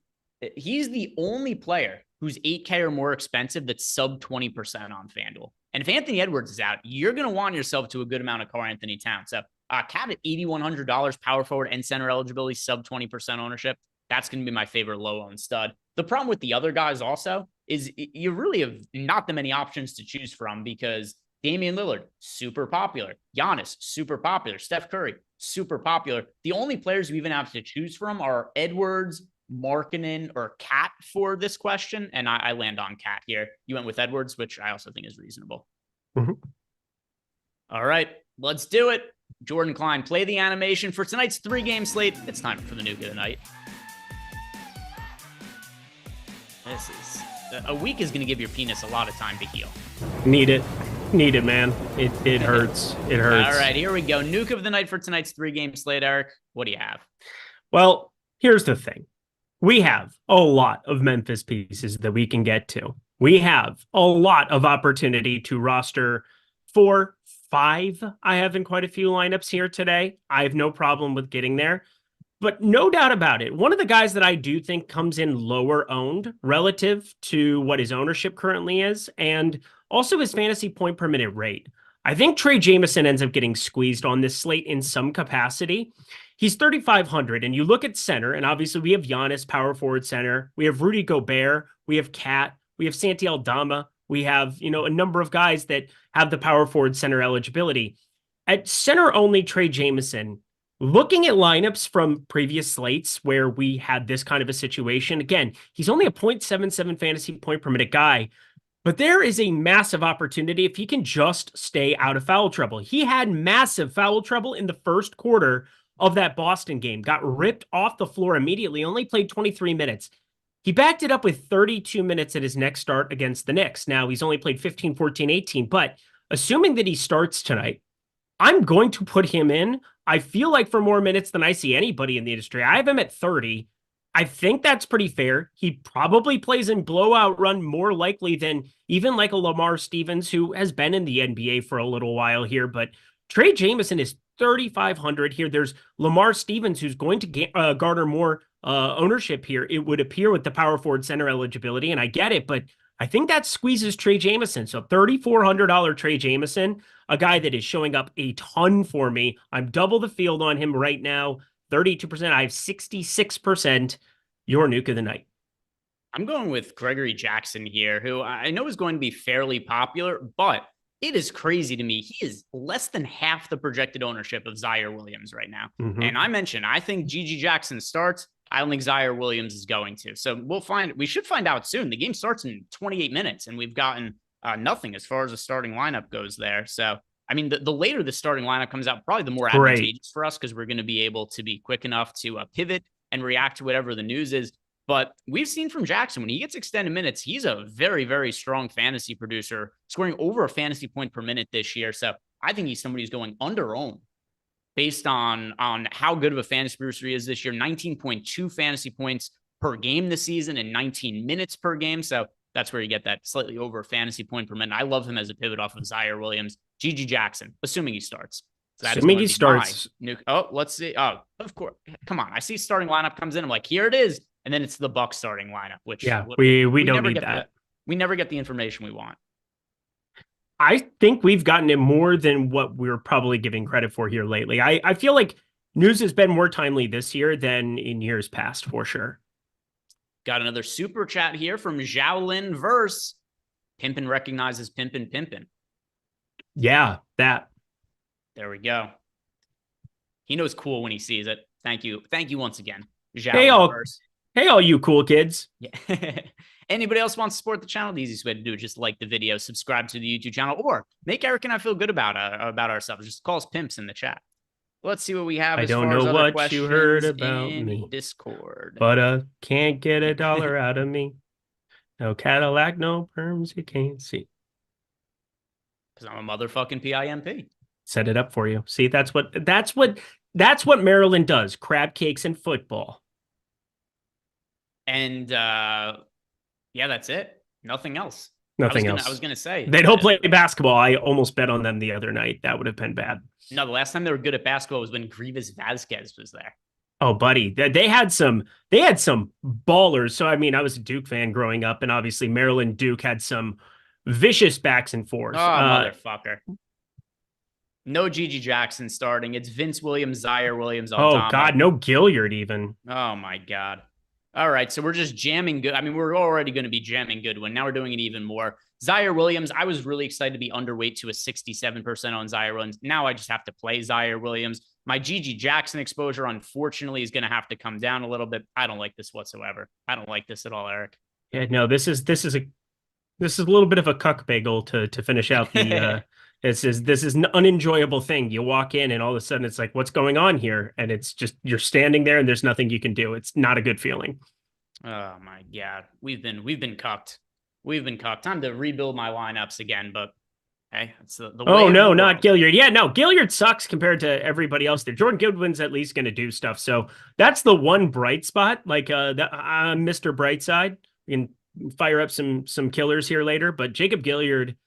he's the only player who's 8K or more expensive that's sub 20% on FanDuel. And if Anthony Edwards is out, you're going to want yourself to a good amount of Karl-Anthony Towns. So Cat at $8,100, power forward and center eligibility, sub 20% ownership. That's going to be my favorite low-owned stud. The problem with the other guys also is you really have not that many options to choose from, because Damian Lillard, super popular. Giannis, super popular. Steph Curry, super popular. The only players you even have to choose from are Edwards, Markkanen, or Cat for this question. And I land on Cat here. You went with Edwards, which I also think is reasonable. Mm-hmm. All right, let's do it. Jordan Klein, play the animation for tonight's 3-game slate. It's time for the nuke of the night. This is... A week is going to give your penis a lot of time to heal. Need it, man. It hurts. It hurts. All right, here we go. Nuke of the night for tonight's 3-game slate, Eric. What do you have? Well, here's the thing. We have a lot of Memphis pieces that we can get to. We have a lot of opportunity to roster 4, 5. I have in quite a few lineups here today. I have no problem with getting there. But no doubt about it, one of the guys that I do think comes in lower owned relative to what his ownership currently is, and also his fantasy point per minute rate. I think Trey Jameson ends up getting squeezed on this slate in some capacity. He's 3,500, and you look at center, and obviously we have Giannis, power forward center. We have Rudy Gobert. We have Cat. We have Santi Aldama. We have, a number of guys that have the power forward center eligibility. At center only, Trey Jameson, looking at lineups from previous slates where we had this kind of a situation, again, he's only a 0.77 fantasy point per minute guy, but there is a massive opportunity if he can just stay out of foul trouble. He had massive foul trouble in the first quarter of that Boston game, got ripped off the floor immediately, only played 23 minutes. He backed it up with 32 minutes at his next start against the Knicks. Now, he's only played 15, 14, 18, but assuming that he starts tonight, I'm going to put him in. I feel like for more minutes than I see anybody in the industry. I have him at 30. I think that's pretty fair. He probably plays in blowout run more likely than even like a Lamar Stevens, who has been in the NBA for a little while here. But Trey Jameson is 3,500 here. There's Lamar Stevens, who's going to garner more ownership here, it would appear, with the power forward center eligibility. And I get it, but I think that squeezes Trey Jameson. So $3,400 Trey Jameson, a guy that is showing up a ton for me. I'm double the field on him right now. 32%. I have 66%. Your nuke of the night. I'm going with Gregory Jackson here, who I know is going to be fairly popular, but it is crazy to me. He is less than half the projected ownership of Zaire Williams right now. Mm-hmm. And I mentioned, I think GG Jackson starts. I don't think Zaire Williams is going to. So we should find out soon. The game starts in 28 minutes, and we've gotten nothing as far as the starting lineup goes there. So, I mean, the later the starting lineup comes out, probably the more advantageous for us, because we're going to be able to be quick enough to pivot and react to whatever the news is. But we've seen from Jackson, when he gets extended minutes, he's a very, very strong fantasy producer, scoring over a fantasy point per minute this year. So I think he's somebody who's going under owned based on how good of a fantasy producer he is this year. 19.2 fantasy points per game this season and 19 minutes per game. So that's where you get that slightly over fantasy point per minute. I love him as a pivot off of Zaire Williams. GG Jackson, assuming he starts. So assuming he starts. Oh, let's see. Oh, of course. Come on. I see starting lineup comes in. I'm like, here it is. And then it's the Bucks starting lineup, which we don't need that. We never get the information we want. I think we've gotten it more than what we're probably giving credit for here lately. I feel like news has been more timely this year than in years past, for sure. Got another super chat here from Zhaolin Verse. Pimpin recognizes Pimpin. Yeah, that. There we go. He knows cool when he sees it. Thank you. Thank you once again, Zhaolin Verse. Hey, all you cool kids. Yeah. Anybody else wants to support the channel? The easiest way to do it, just like the video, subscribe to the YouTube channel, or make Eric and I feel good about ourselves. Just call us pimps in the chat. Let's see what we have. I don't know what you heard about me. Discord. But can't get $1 out of me. No Cadillac, no perms, you can't see. Because I'm a motherfucking PIMP. Set it up for you. See, that's what Maryland does. Crab cakes and football. And yeah, that's it. Nothing else. Nothing else. I was gonna say they don't play basketball. I almost bet on them the other night. That would have been bad. No, the last time they were good at basketball was when Grievous Vasquez was there. Oh, buddy, they had some ballers. So I mean, I was a Duke fan growing up, and obviously Maryland Duke had some vicious backs and forths. Oh, motherfucker. No GG Jackson starting. It's Vince Williams, Zaire Williams. Oh God, no Gilliard even. Oh my God. All right, so we're just jamming good. I mean, we're already going to be jamming Goodwin. Now we're doing it even more. Zaire Williams, I was really excited to be underweight to a 67% on Zaire Williams. Now I just have to play Zaire Williams. My GG Jackson exposure, unfortunately, is going to have to come down a little bit. I don't like this whatsoever. I don't like this at all, Eric. Yeah, no, this is a little bit of a cuck bagel to finish out the. This is an unenjoyable thing. You walk in and all of a sudden it's like, what's going on here? And it's just, you're standing there and there's nothing you can do. It's not a good feeling. Oh my God. We've been cucked. We've been cucked. Time to rebuild my lineups again, but hey, it's the way. Oh no, not Gilliard. Yeah, no, Gilliard sucks compared to everybody else there. Jordan Goodwin's at least going to do stuff. So that's the one bright spot. Like Mr. Brightside. We can fire up some killers here later, but Jacob Gilliard,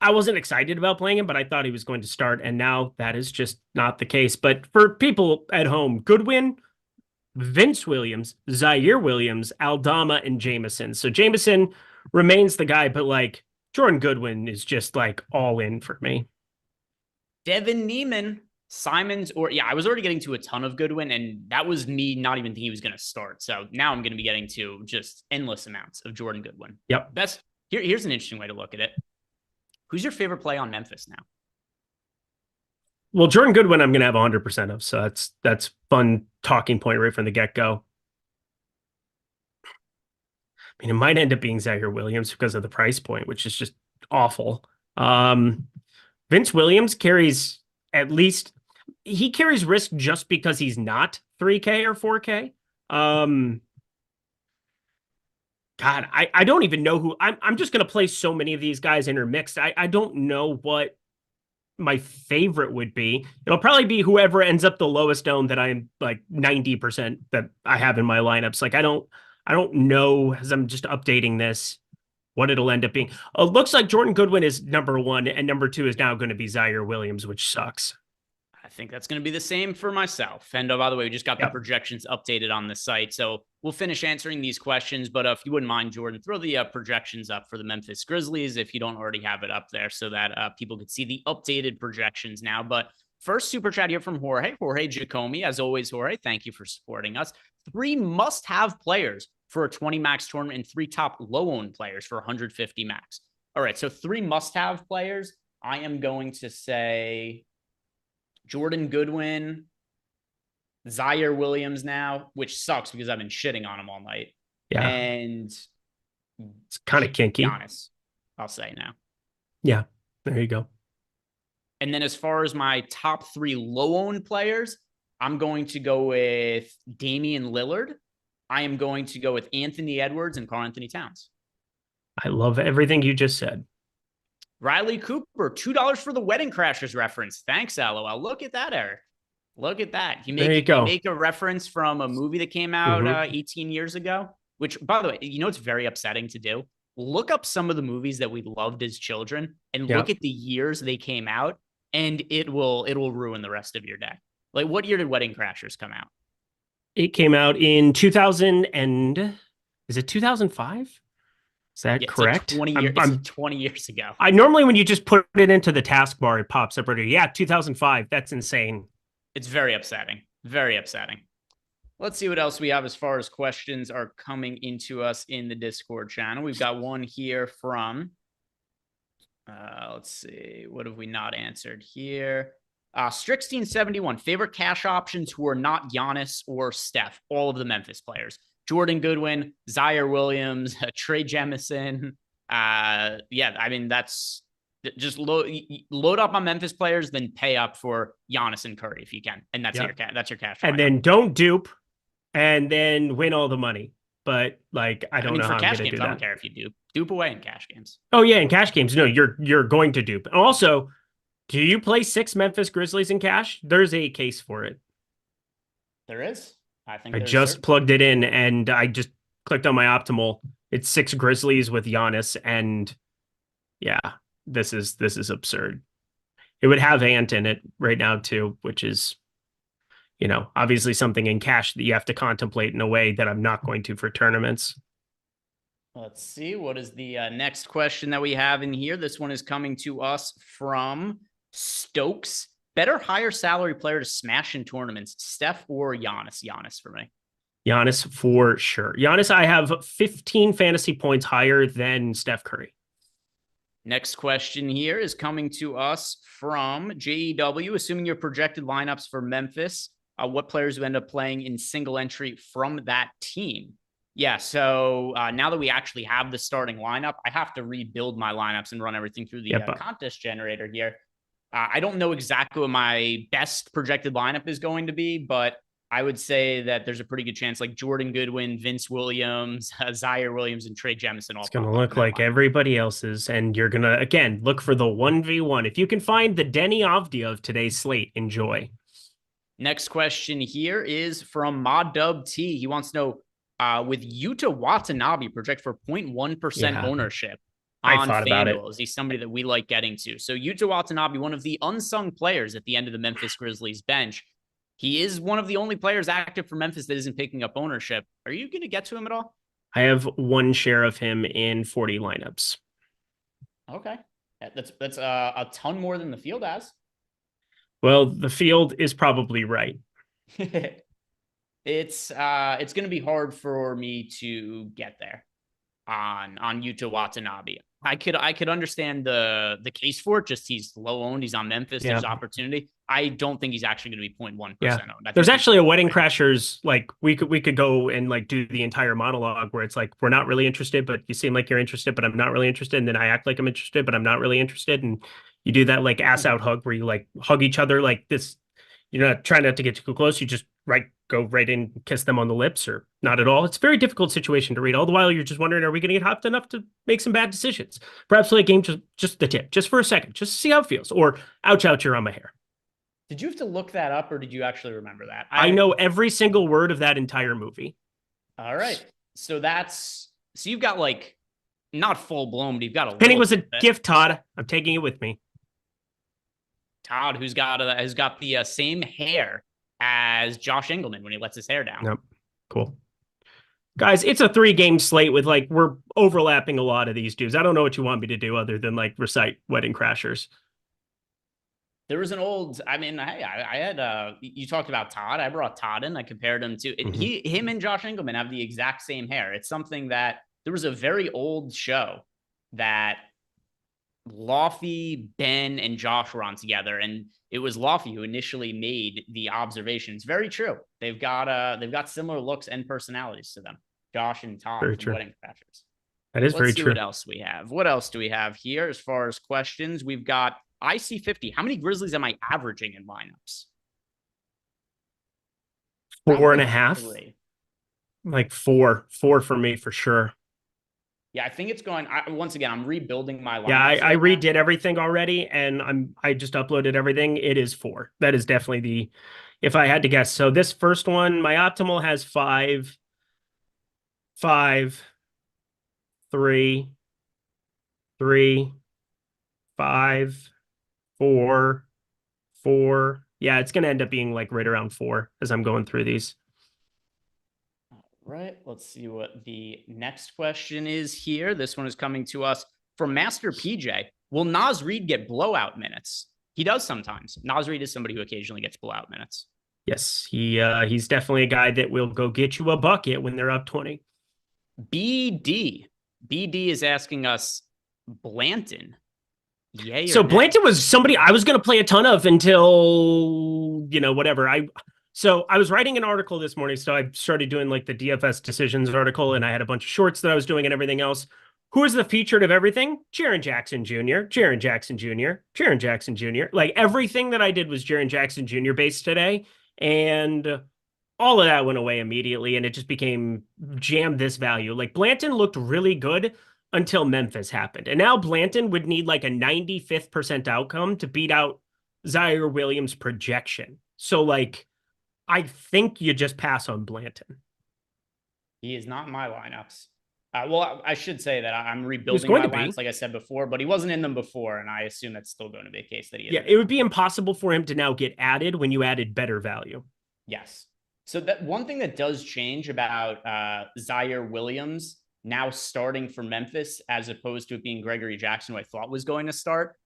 I wasn't excited about playing him, but I thought he was going to start, and now that is just not the case. But for people at home, Goodwin, Vince Williams, Zaire Williams, Aldama, and Jameson. So Jameson remains the guy, but like Jordan Goodwin is just like all in for me. Devin Neiman, Simons, or yeah, I was already getting to a ton of Goodwin, and that was me not even thinking he was going to start. So now I'm going to be getting to just endless amounts of Jordan Goodwin. Yep. Here's an interesting way to look at it. Who's your favorite play on Memphis now? Well, Jordan Goodwin, I'm going to have 100% of. So that's fun talking point right from the get go. I mean, it might end up being Zaire Williams because of the price point, which is just awful. Vince Williams carries at least he carries risk just because he's not 3K or 4K. God, I don't even know who I'm just gonna play so many of these guys intermixed. I don't know what my favorite would be. It'll probably be whoever ends up the lowest owned that I'm like 90% that I have in my lineups. Like I don't know as I'm just updating this what it'll end up being. It looks like Jordan Goodwin is number 1 and number 2 is now going to be Zaire Williams, which sucks. I think that's going to be the same for myself. And by the way, we just got the projections updated on the site. So we'll finish answering these questions. But if you wouldn't mind, Jordan, throw the projections up for the Memphis Grizzlies if you don't already have it up there so that people could see the updated projections now. But first super chat here from Jorge Giacomi. As always, Jorge, thank you for supporting us. 3 must-have players for a 20 max tournament and 3 top low-owned players for 150 max. All right, so 3 must-have players. I am going to say Jordan Goodwin, Zaire Williams now, which sucks because I've been shitting on him all night. Yeah. And it's kind of kinky. Giannis, I'll say now. Yeah, there you go. And then as far as my top 3 low-owned players, I'm going to go with Damian Lillard. I am going to go with Anthony Edwards and Karl-Anthony Towns. I love everything you just said. Riley Cooper, $2 for the Wedding Crashers reference. Thanks, LOL. Look at that, Eric. Look at that. You make a reference from a movie that came out 18 years ago, which, by the way, you know, it's very upsetting to do. Look up some of the movies that we loved as children and look at the years they came out, and it will ruin the rest of your day. Like, what year did Wedding Crashers come out? It came out in 2000 and is it 2005? Is that correct? It's 20 years ago. I normally, when you just put it into the taskbar, it pops up right here. Yeah, 2005. That's insane. It's very upsetting. Very upsetting. Let's see what else we have as far as questions are coming into us in the Discord channel. We've got one here from, let's see, what have we not answered here? Strixteen71, favorite cash options who are not Giannis or Steph, all of the Memphis players. Jordan Goodwin, Zaire Williams, Trey Jemison. Yeah, I mean, that's just load up on Memphis players, then pay up for Giannis and Curry if you can. And that's your cash. And then don't dupe and then win all the money. But like, I don't know how I'm going to do that. I don't care if you dupe. Dupe away in cash games. Oh, yeah, in cash games. No, you're going to dupe. And also, do you play 6 Memphis Grizzlies in cash? There's a case for it. There is. I just plugged it in and I just clicked on my optimal. It's 6 Grizzlies with Giannis, and yeah, this is absurd. It would have Ant in it right now too, which is, you know, obviously something in cash that you have to contemplate in a way that I'm not going to for tournaments. Let's see. What is the next question that we have in here? This one is coming to us from Stokes. Better higher salary player to smash in tournaments, Steph or Giannis? Giannis for me. Giannis for sure. Giannis, I have 15 fantasy points higher than Steph Curry. Next question here is coming to us from JEW. Assuming your projected lineups for Memphis, what players will end up playing in single entry from that team? Yeah, so now that we actually have the starting lineup, I have to rebuild my lineups and run everything through the contest generator here. I don't know exactly what my best projected lineup is going to be, but I would say that there's a pretty good chance like Jordan Goodwin, Vince Williams, Zaire Williams, and Trey Jemison. It's going to look like everybody else's, and you're going to, again, look for the 1v1. If you can find the Denny Avdia of today's slate, enjoy. Next question here is from Modub T. He wants to know, with Yuta Watanabe project for 0.1% ownership on FanDuel. Is he somebody that we like getting to? So Yuta Watanabe, one of the unsung players at the end of the Memphis Grizzlies bench. He is one of the only players active for Memphis that isn't picking up ownership. Are you going to get to him at all? I have 1 share of him in 40 lineups. Okay. That's a ton more than the field has. Well, the field is probably right. It's going to be hard for me to get there on Yuta Watanabe. I could understand the case for it. Just he's low owned. He's on Memphis. Yeah. There's opportunity. I don't think he's actually going to be 0.1% Yeah. owned. There's actually a Wedding Crashers, like we could go and like do the entire monologue where it's like we're not really interested, but you seem like you're interested, but I'm not really interested. And then I act like I'm interested, but I'm not really interested. And you do that like ass out hug where you like hug each other like this. You're not trying not to get too close. You just go right in, kiss them on the lips, or not at all. It's a very difficult situation to read. All the while you're just wondering, are we going to get hopped enough to make some bad decisions? Perhaps play a game just the tip, just for a second, just to see how it feels. Or ouch, ouch, you're on my hair. Did you have to look that up, or did you actually remember that? I know every single word of that entire movie. All right, so you've got like not full blown, but you've got a. Penny was a gift, Todd. I'm taking it with me. Todd, who's got the same hair as Josh Engelman when he lets his hair down. Yep. Cool. Guys, it's a 3-game slate with like, we're overlapping a lot of these dudes. I don't know what you want me to do other than like recite Wedding Crashers. There was an old, I mean, hey, I had, you talked about Todd. I brought Todd in. I compared him to, him and Josh Engelman have the exact same hair. It's something that, there was a very old show that Laufey, Ben, and Josh were on together, and it was Laufey who initially made the observations. Very true. They've got similar looks and personalities to them. Josh and Todd Very from true. Wedding Crashers. That is very true. What else we have? What else do we have here as far as questions? We've got IC50. How many Grizzlies am I averaging in lineups? 4.5. 3. Like 4 for me for sure. Yeah, I think it's going. Once again, I'm rebuilding my lineups. Yeah, I redid everything already, and I just uploaded everything. It is 4. That is definitely if I had to guess. So this first one, my optimal has 5, 5, 3, 3, 5, 4, 4. Yeah, it's gonna end up being like right around 4 as I'm going through these. Right. Let's see what the next question is here. This one is coming to us from Master PJ. Will Naz Reid get blowout minutes? He does sometimes. Naz Reid is somebody who occasionally gets blowout minutes. Yes, he's definitely a guy that will go get you a bucket when they're up 20. BD is asking us Blanton. Yay. So Blanton was somebody I was going to play a ton of until, whatever. So I was writing an article this morning, so I started doing like the DFS decisions article, and I had a bunch of shorts that I was doing and everything else. Who is the featured of everything? Jaren Jackson Jr., Jaren Jackson Jr., Jaren Jackson Jr. Like everything that I did was Jaren Jackson Jr. based today, and all of that went away immediately, and it just became jam this value. Like Blanton looked really good until Memphis happened, and now Blanton would need like a 95th percent outcome to beat out Zaire Williams' projection. So like, I think you just pass on Blanton. He is not in my lineups. Well, I should say that I'm rebuilding my lineups, like I said before, but he wasn't in them before, and I assume that's still going to be a case that he is. Yeah, it would be impossible for him to now get added when you added better value. Yes. So that one thing that does change about Zaire Williams now starting for Memphis, as opposed to it being Gregory Jackson, who I thought was going to start,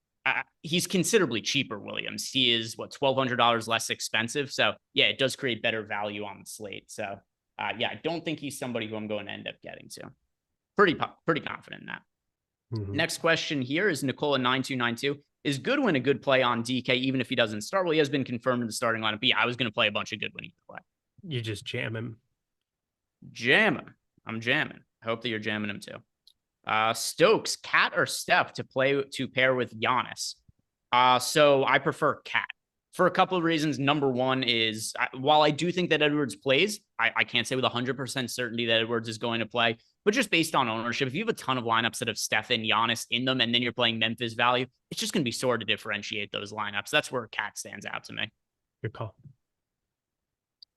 he's considerably cheaper, Williams. He is, $1,200 less expensive. So, yeah, it does create better value on the slate. So, yeah, I don't think he's somebody who I'm going to end up getting to. Pretty confident in that. Next question here is Nicola9292. Is Goodwin a good play on DK, even if he doesn't start? Well, he has been confirmed in the starting lineup. But yeah, I was going to play a bunch of Goodwin either way. You just jam him. Jam him. I'm jamming. I hope that you're jamming him too. Stokes, Cat or Steph to pair with Giannis? So I prefer Cat for a couple of reasons. Number one is, while I do think that Edwards plays, I can't say with 100% certainty that Edwards is going to play, but just based on ownership, if you have a ton of lineups that have Steph and Giannis in them, and then you're playing Memphis value, it's just going to be sore to differentiate those lineups. That's where Cat stands out to me. Good call.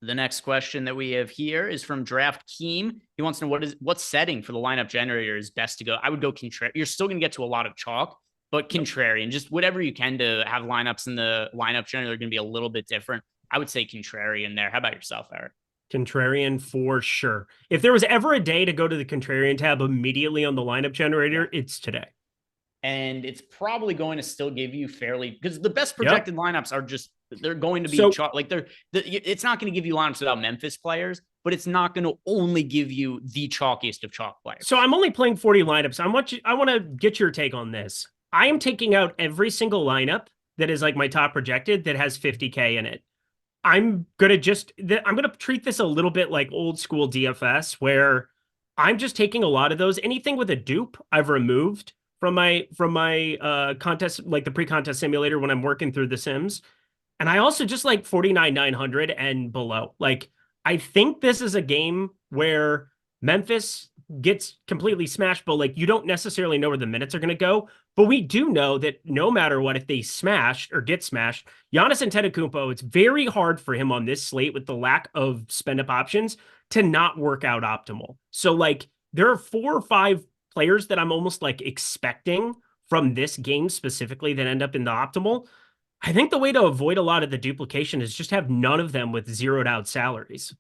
The next question that we have here is from Draft Keem. He wants to know what setting for the lineup generator is best to go. I would go contrarian. You're still going to get to a lot of chalk, but contrarian, just whatever you can to have lineups in the lineup generator are going to be a little bit different. I would say contrarian there. How about yourself, Eric? Contrarian for sure. If there was ever a day to go to the contrarian tab immediately on the lineup generator, it's today. And it's probably going to still give you fairly, because the best projected lineups are just They're going to be it's not going to give you lineups without Memphis players, but it's not going to only give you the chalkiest of chalk players. So I'm only playing 40 lineups. I want to get your take on this. I am taking out every single lineup that is like my top projected that has 50K in it. I'm going to treat this a little bit like old school DFS, where I'm just taking a lot of those. Anything with a dupe, I've removed from my contest, like the pre-contest simulator when I'm working through the Sims. And I also just like 49,900 and below. Like, I think this is a game where Memphis gets completely smashed, but like you don't necessarily know where the minutes are going to go. But we do know that no matter what, if they smash or get smashed, Giannis Antetokounmpo, it's very hard for him on this slate with the lack of spend up options to not work out optimal. So like there are 4 or 5 players that I'm almost like expecting from this game specifically that end up in the optimal. I think the way to avoid a lot of the duplication is just have none of them with zeroed out salaries.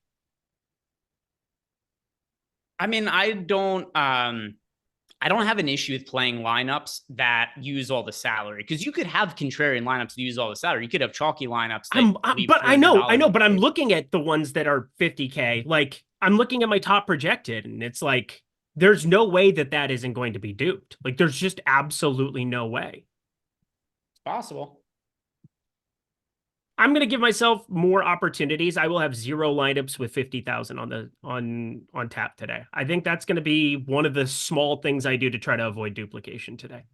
I mean, I don't have an issue with playing lineups that use all the salary, because you could have contrarian lineups that use all the salary. You could have chalky lineups. I know, but I'm looking at the ones that are 50K. Like I'm looking at my top projected, and it's like there's no way that isn't going to be duped. Like there's just absolutely no way. It's possible. I'm going to give myself more opportunities. I will have 0 lineups with 50,000 on tap today. I think that's going to be one of the small things I do to try to avoid duplication today.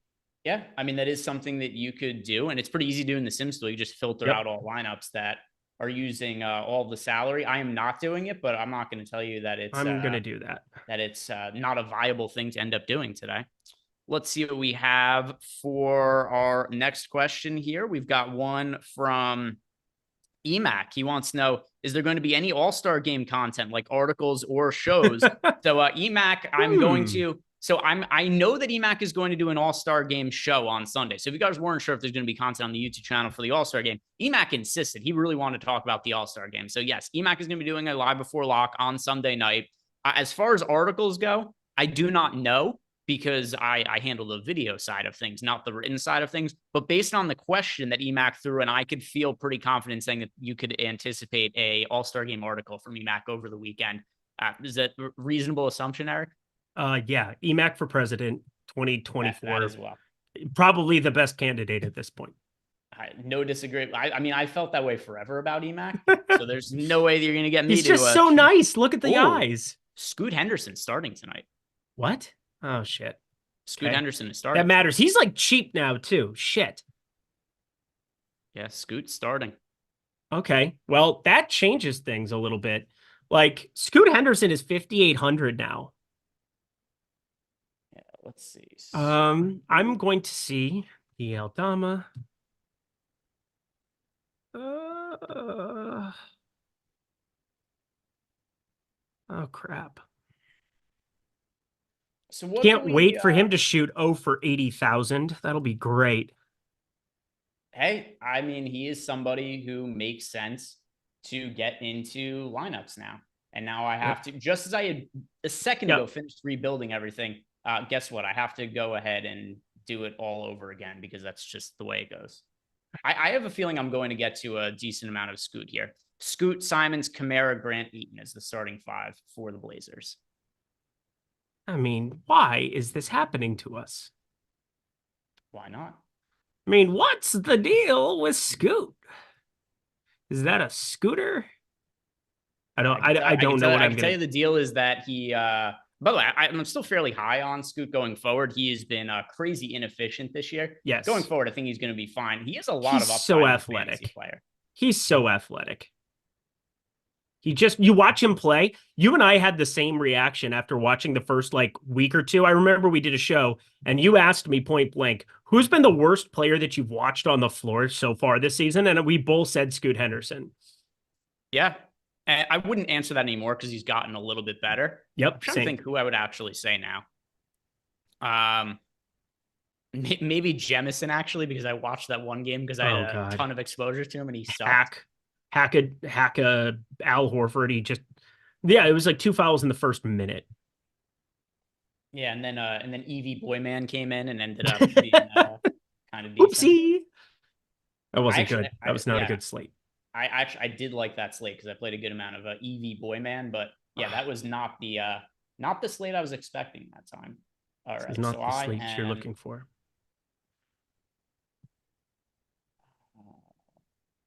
Yeah, I mean, that is something that you could do, and it's pretty easy to do in the Sims still. You just filter out all lineups that are using all the salary. I am not doing it, but I'm not going to tell you that it's... I'm going to do that. That it's not a viable thing to end up doing today. Let's see what we have for our next question here. We've got one from EMAC. He wants to know, is there going to be any all-star game content like articles or shows? So EMAC, I know that EMAC is going to do an all-star game show on Sunday. So if you guys weren't sure if there's going to be content on the YouTube channel for the all-star game, EMAC insisted. He really wanted to talk about the all-star game. So yes, EMAC is going to be doing a live before lock on Sunday night. As far as articles go, I do not know, because I handle the video side of things, not the written side of things. But based on the question that EMAC threw, and I could feel pretty confident saying that you could anticipate a all-star game article from EMAC over the weekend. Is that a reasonable assumption, Eric? Yeah, EMAC for president 2024 that as well. Probably the best candidate at this point. No disagreement. I mean, I felt that way forever about EMAC. So there's no way that you're going to get me He's just so nice. Look at the eyes. Scoot Henderson starting tonight. What? Oh, shit. Scoot Henderson is starting. That matters. He's like cheap now, too. Shit. Yeah, Scoot starting. Okay. Well, that changes things a little bit. Like, Scoot Henderson is 5,800 now. Yeah, let's see. I'm going to see the Aldama. Oh, crap. So can't wait for him to shoot 0 for 80,000. That'll be great. Hey, I mean, he is somebody who makes sense to get into lineups now. And now I have to, just as I had a second ago finished rebuilding everything, guess what? I have to go ahead and do it all over again, because that's just the way it goes. I have a feeling I'm going to get to a decent amount of Scoot here. Scoot, Simons, Kamara, Grant, Eaton is the starting 5 for the Blazers. I mean, why is this happening to us? Why not? I mean, what's the deal with Scoot? Is that a scooter? I don't know what I can tell you the deal is that he, by the way, I'm still fairly high on Scoot going forward. He has been crazy inefficient this year. Yes. Going forward, I think he's going to be fine. He has a lot of upside. So athletic. Player. He's so athletic. You watch him play. You and I had the same reaction after watching the first week or two. I remember we did a show and you asked me point blank, who's been the worst player that you've watched on the floor so far this season? And we both said Scoot Henderson. Yeah. I wouldn't answer that anymore because he's gotten a little bit better. Yep. I'm trying to think who I would actually say now. Maybe Jemison, actually, because I watched that one game because I had a ton of exposure to him and he sucked. Hack a Al Horford. It was like 2 fouls in the first minute. Yeah, and then Evie Boyman came in and ended up being kind of decent. Oopsie. That I wasn't actually, good. That was not a yeah, good slate. I did like that slate because I played a good amount of EV Boyman, but yeah, that was not the slate I was expecting that time. All This is right, so not the I slate you're am. looking for.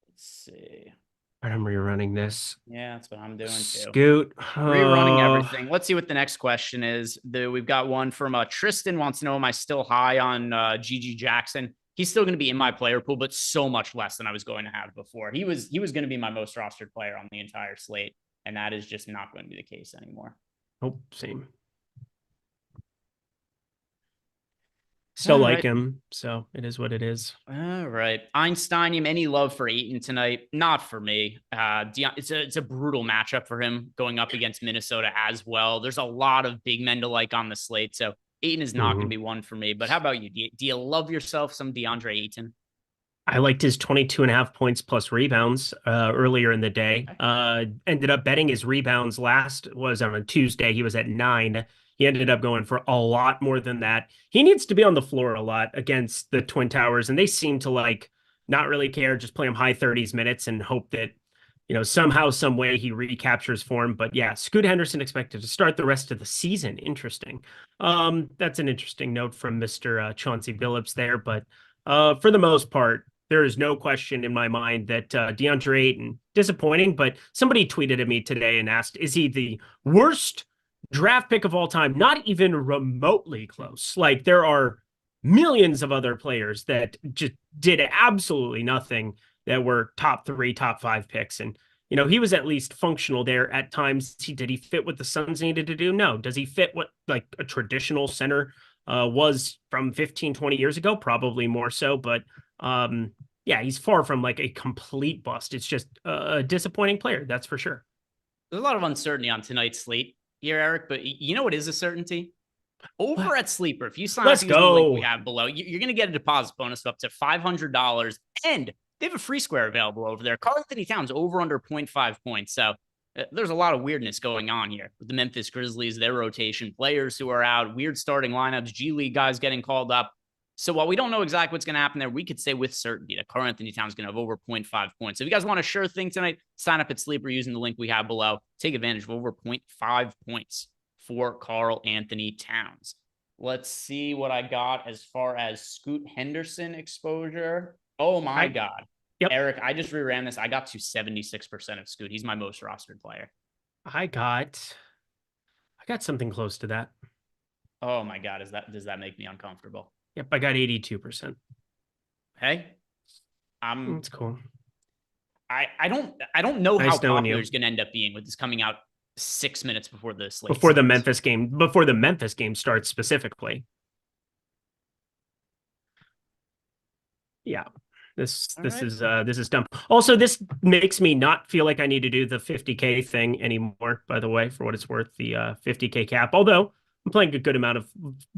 Let's see. I remember you're running this. Yeah, that's what I'm doing too. Scoot. Rerunning everything. Let's see what the next question is. We've got one from Tristan wants to know, am I still high on GG Jackson? He's still going to be in my player pool, but so much less than I was going to have before. He was going to be my most rostered player on the entire slate, and that is just not going to be the case anymore. Oh, same. Still like him, so it is what it is. All right. Einsteinium, any love for Ayton tonight? Not for me. It's a brutal matchup for him going up against Minnesota as well. There's a lot of big men to like on the slate, so Ayton is not going to be one for me. But how about you? Do you love yourself some DeAndre Ayton? I liked his 22.5 points plus rebounds earlier in the day. Ended up betting his rebounds last was on a Tuesday. He was at 9. He ended up going for a lot more than that. He needs to be on the floor a lot against the Twin Towers, and they seem to like not really care, just play him high 30s minutes and hope that, somehow, some way he recaptures form. But yeah, Scoot Henderson expected to start the rest of the season. Interesting. That's an interesting note from Mr. Chauncey Billups there. But for the most part, there is no question in my mind that DeAndre Ayton, disappointing, but somebody tweeted at me today and asked, is he the worst draft pick of all time? Not even remotely close. Like, there are millions of other players that just did absolutely nothing that were top 3, top 5 picks. And, he was at least functional there at times. Did he fit what the Suns needed to do? No. Does he fit what like a traditional center was from 15, 20 years ago? Probably more so, but yeah, he's far from like a complete bust. It's just a disappointing player. That's for sure. There's a lot of uncertainty on tonight's slate here, Eric, but you know what is a certainty? Over at Sleeper, if you sign up using the link we have below, you're going to get a deposit bonus of up to $500, and they have a free square available over there. Karl-Anthony Towns over under 0.5 points. So there's a lot of weirdness going on here with the Memphis Grizzlies, their rotation, players who are out, weird starting lineups, G League guys getting called up. So while we don't know exactly what's going to happen there, we could say with certainty that Karl-Anthony Towns is going to have over 0.5 points. So if you guys want a sure thing tonight, sign up at Sleeper using the link we have below. Take advantage of over 0.5 points for Karl-Anthony Towns. Let's see what I got as far as Scoot Henderson exposure. Oh my God. Yep. Eric, I just reran this. I got to 76% of Scoot. He's my most rostered player. I got something close to that. Oh my God. Does that make me uncomfortable? Yep, I got 82%. Hey, that's cool. I don't know how popular it's going to end up being with this coming out 6 minutes before the slate before the Memphis game starts specifically. Yeah. This is dumb. Also, this makes me not feel like I need to do the 50K thing anymore, by the way, for what it's worth, the 50K cap. Although I'm playing a good amount of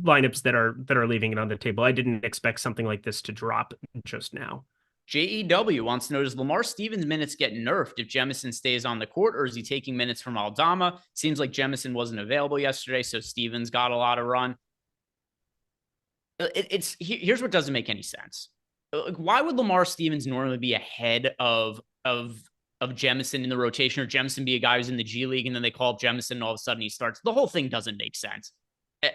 lineups that are leaving it on the table. I didn't expect something like this to drop just now. JEW wants to know, does Lamar Stevens' minutes get nerfed if Jemison stays on the court, or is he taking minutes from Aldama? Seems like Jemison wasn't available yesterday, so Stevens got a lot of run. Here's what doesn't make any sense. Why would Lamar Stevens normally be ahead of Jemison in the rotation, or Jemison be a guy who's in the G League and then they call up Jemison and all of a sudden he starts? The whole thing doesn't make sense. They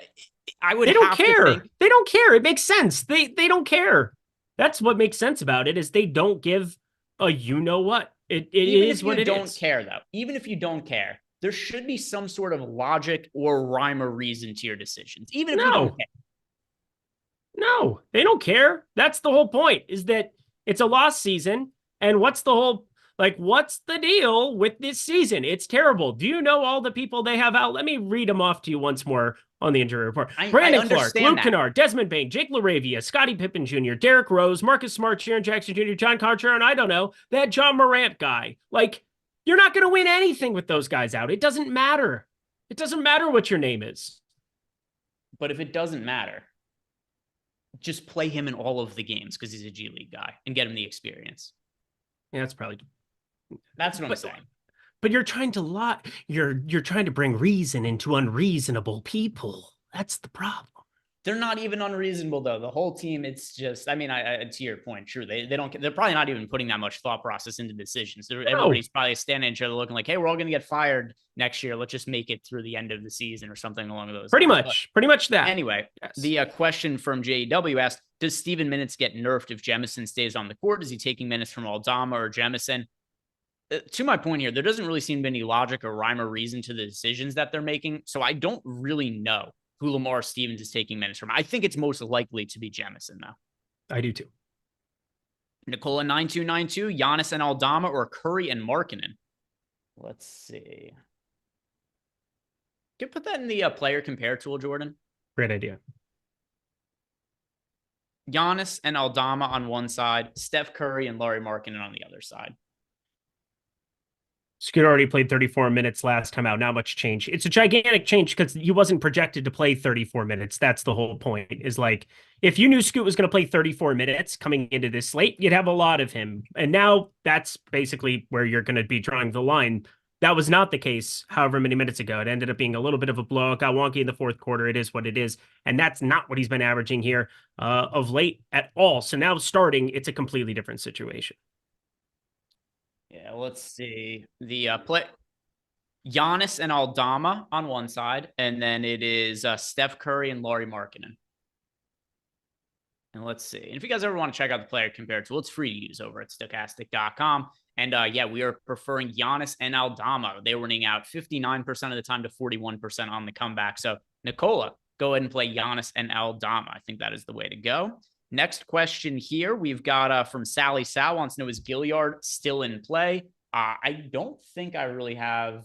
don't care. They don't care. It makes sense. They don't care. That's what makes sense about it, is they don't give a what. It is what it is. Even if you don't care, though, even if you don't care, there should be some sort of logic or rhyme or reason to your decisions, even if you don't care. No, they don't care. That's the whole point, is that it's a lost season. And what's the deal with this season? It's terrible. Do you know all the people they have out? Let me read them off to you once more on the injury report. Brandon Clark, Luke Kennard, Desmond Bain, Jake LaRavia, Scottie Pippen Jr., Derrick Rose, Marcus Smart, Jaren Jackson Jr., John Carter, and I don't know, that John Morant guy. Like, you're not going to win anything with those guys out. It doesn't matter. It doesn't matter what your name is. But if it doesn't matter, just play him in all of the games because he's a G League guy and get him the experience. Yeah, that's probably... That's what I'm saying. But you're trying to you're trying to bring reason into unreasonable people. That's the problem. They're not even unreasonable though. The whole team, it's just, I mean, to your point, true. They're probably not even putting that much thought process into decisions. Everybody's probably standing at each other looking like, hey, we're all going to get fired next year. Let's just make it through the end of the season or something along those lines. Pretty much that. Anyway, yes. The question from JW asked, does Steven minutes get nerfed if Jemison stays on the court? Is he taking minutes from Aldama or Jemison? To my point here, there doesn't really seem to be any logic or rhyme or reason to the decisions that they're making. So I don't really know who Lamar Stevens is taking minutes from. I think it's most likely to be Jemison, though. I do too. Nicola9292, Giannis and Aldama, or Curry and Markkanen. Let's see. Can you put that in the player compare tool, Jordan? Great idea. Giannis and Aldama on one side, Steph Curry and Lauri Markkanen on the other side. Scoot already played 34 minutes last time out. Not much change. It's a gigantic change because he wasn't projected to play 34 minutes. That's the whole point, is like, if you knew Scoot was going to play 34 minutes coming into this slate, you'd have a lot of him. And now that's basically where you're going to be drawing the line. That was not the case however many minutes ago. It ended up being a little bit of a blowout, got wonky in the fourth quarter. It is what it is. And that's not what he's been averaging here of late at all. So now starting, it's a completely different situation. Yeah, let's see. The play Giannis and Aldama on one side, and then it is Steph Curry and Lauri Markkanen. And let's see. And if you guys ever want to check out the player compare tool, it's free to use over at stochastic.com. And yeah, we are preferring Giannis and Aldama. They were winning out 59% of the time to 41% on the comeback. So Nicola, go ahead and play Giannis and Aldama. I think that is the way to go. Next question here, we've got from Sally Sal, wants to know, is Gilliard still in play? I don't think I really have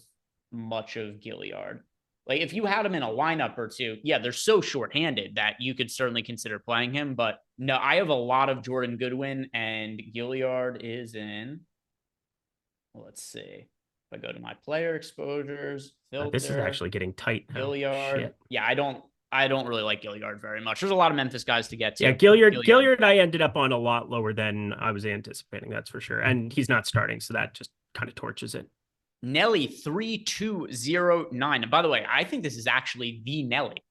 much of Gilliard. Like, if you had him in a lineup or two, yeah, they're so shorthanded that you could certainly consider playing him. But no, I have a lot of Jordan Goodwin, and Gilliard is in. Let's see. If I go to my player exposures, filter, this is actually getting tight now. Gilliard. Shit. Yeah, I don't really like Gilliard very much. There's a lot of Memphis guys to get to. Yeah, Gilliard I ended up on a lot lower than I was anticipating, that's for sure. And he's not starting, so that just kind of torches it. Nelly 3209. And by the way, I think this is actually the Nelly.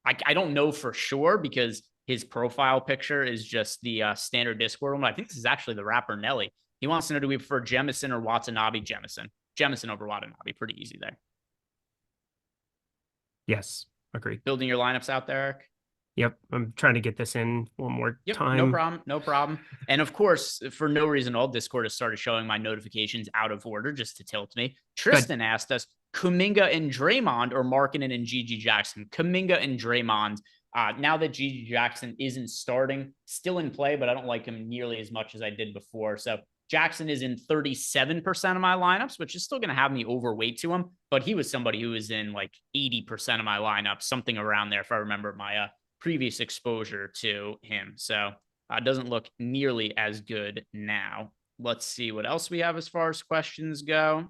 I don't know for sure because his profile picture is just the standard Discord one. I think this is actually the rapper Nelly. He wants to know, do we prefer Jemison or Watanabe? Jemison over Watanabe. Pretty easy there. Yes, agreed. Building your lineups out there, Eric? Yep, I'm trying to get this in one more time. No problem. And of course, for no reason at all, Discord has started showing my notifications out of order just to tilt me. Tristan asked us, Kuminga and Draymond or Markkanen and Gigi Jackson? Kuminga and Draymond. Now that Gigi Jackson isn't starting, still in play, but I don't like him nearly as much as I did before. So Jackson is in 37% of my lineups, which is still going to have me overweight to him. But he was somebody who was in like 80% of my lineups, something around there, if I remember my previous exposure to him. So it doesn't look nearly as good now. Let's see what else we have as far as questions go.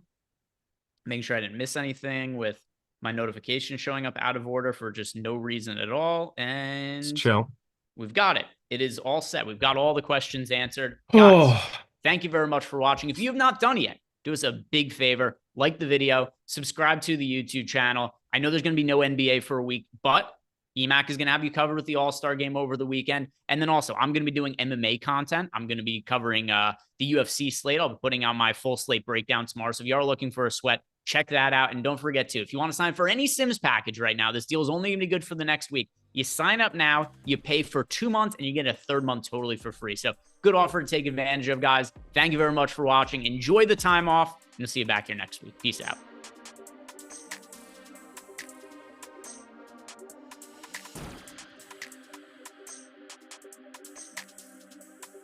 Making sure I didn't miss anything with my notification showing up out of order for just no reason at all. And it's chill. We've got it. It is all set. We've got all the questions answered. Guys, thank you very much for watching. If you have not done yet, do us a big favor. Like the video. Subscribe to the YouTube channel. I know there's going to be no NBA for a week, but EMAC is going to have you covered with the All-Star game over the weekend. And then also, I'm going to be doing MMA content. I'm going to be covering the UFC slate. I'll be putting out my full slate breakdown tomorrow. So if you are looking for a sweat, check that out. And don't forget to, if you want to sign for any Sims package right now, this deal is only going to be good for the next week. You sign up now, you pay for 2 months, and you get a third month totally for free. So good offer to take advantage of, guys. Thank you very much for watching. Enjoy the time off, and we'll see you back here next week. Peace out.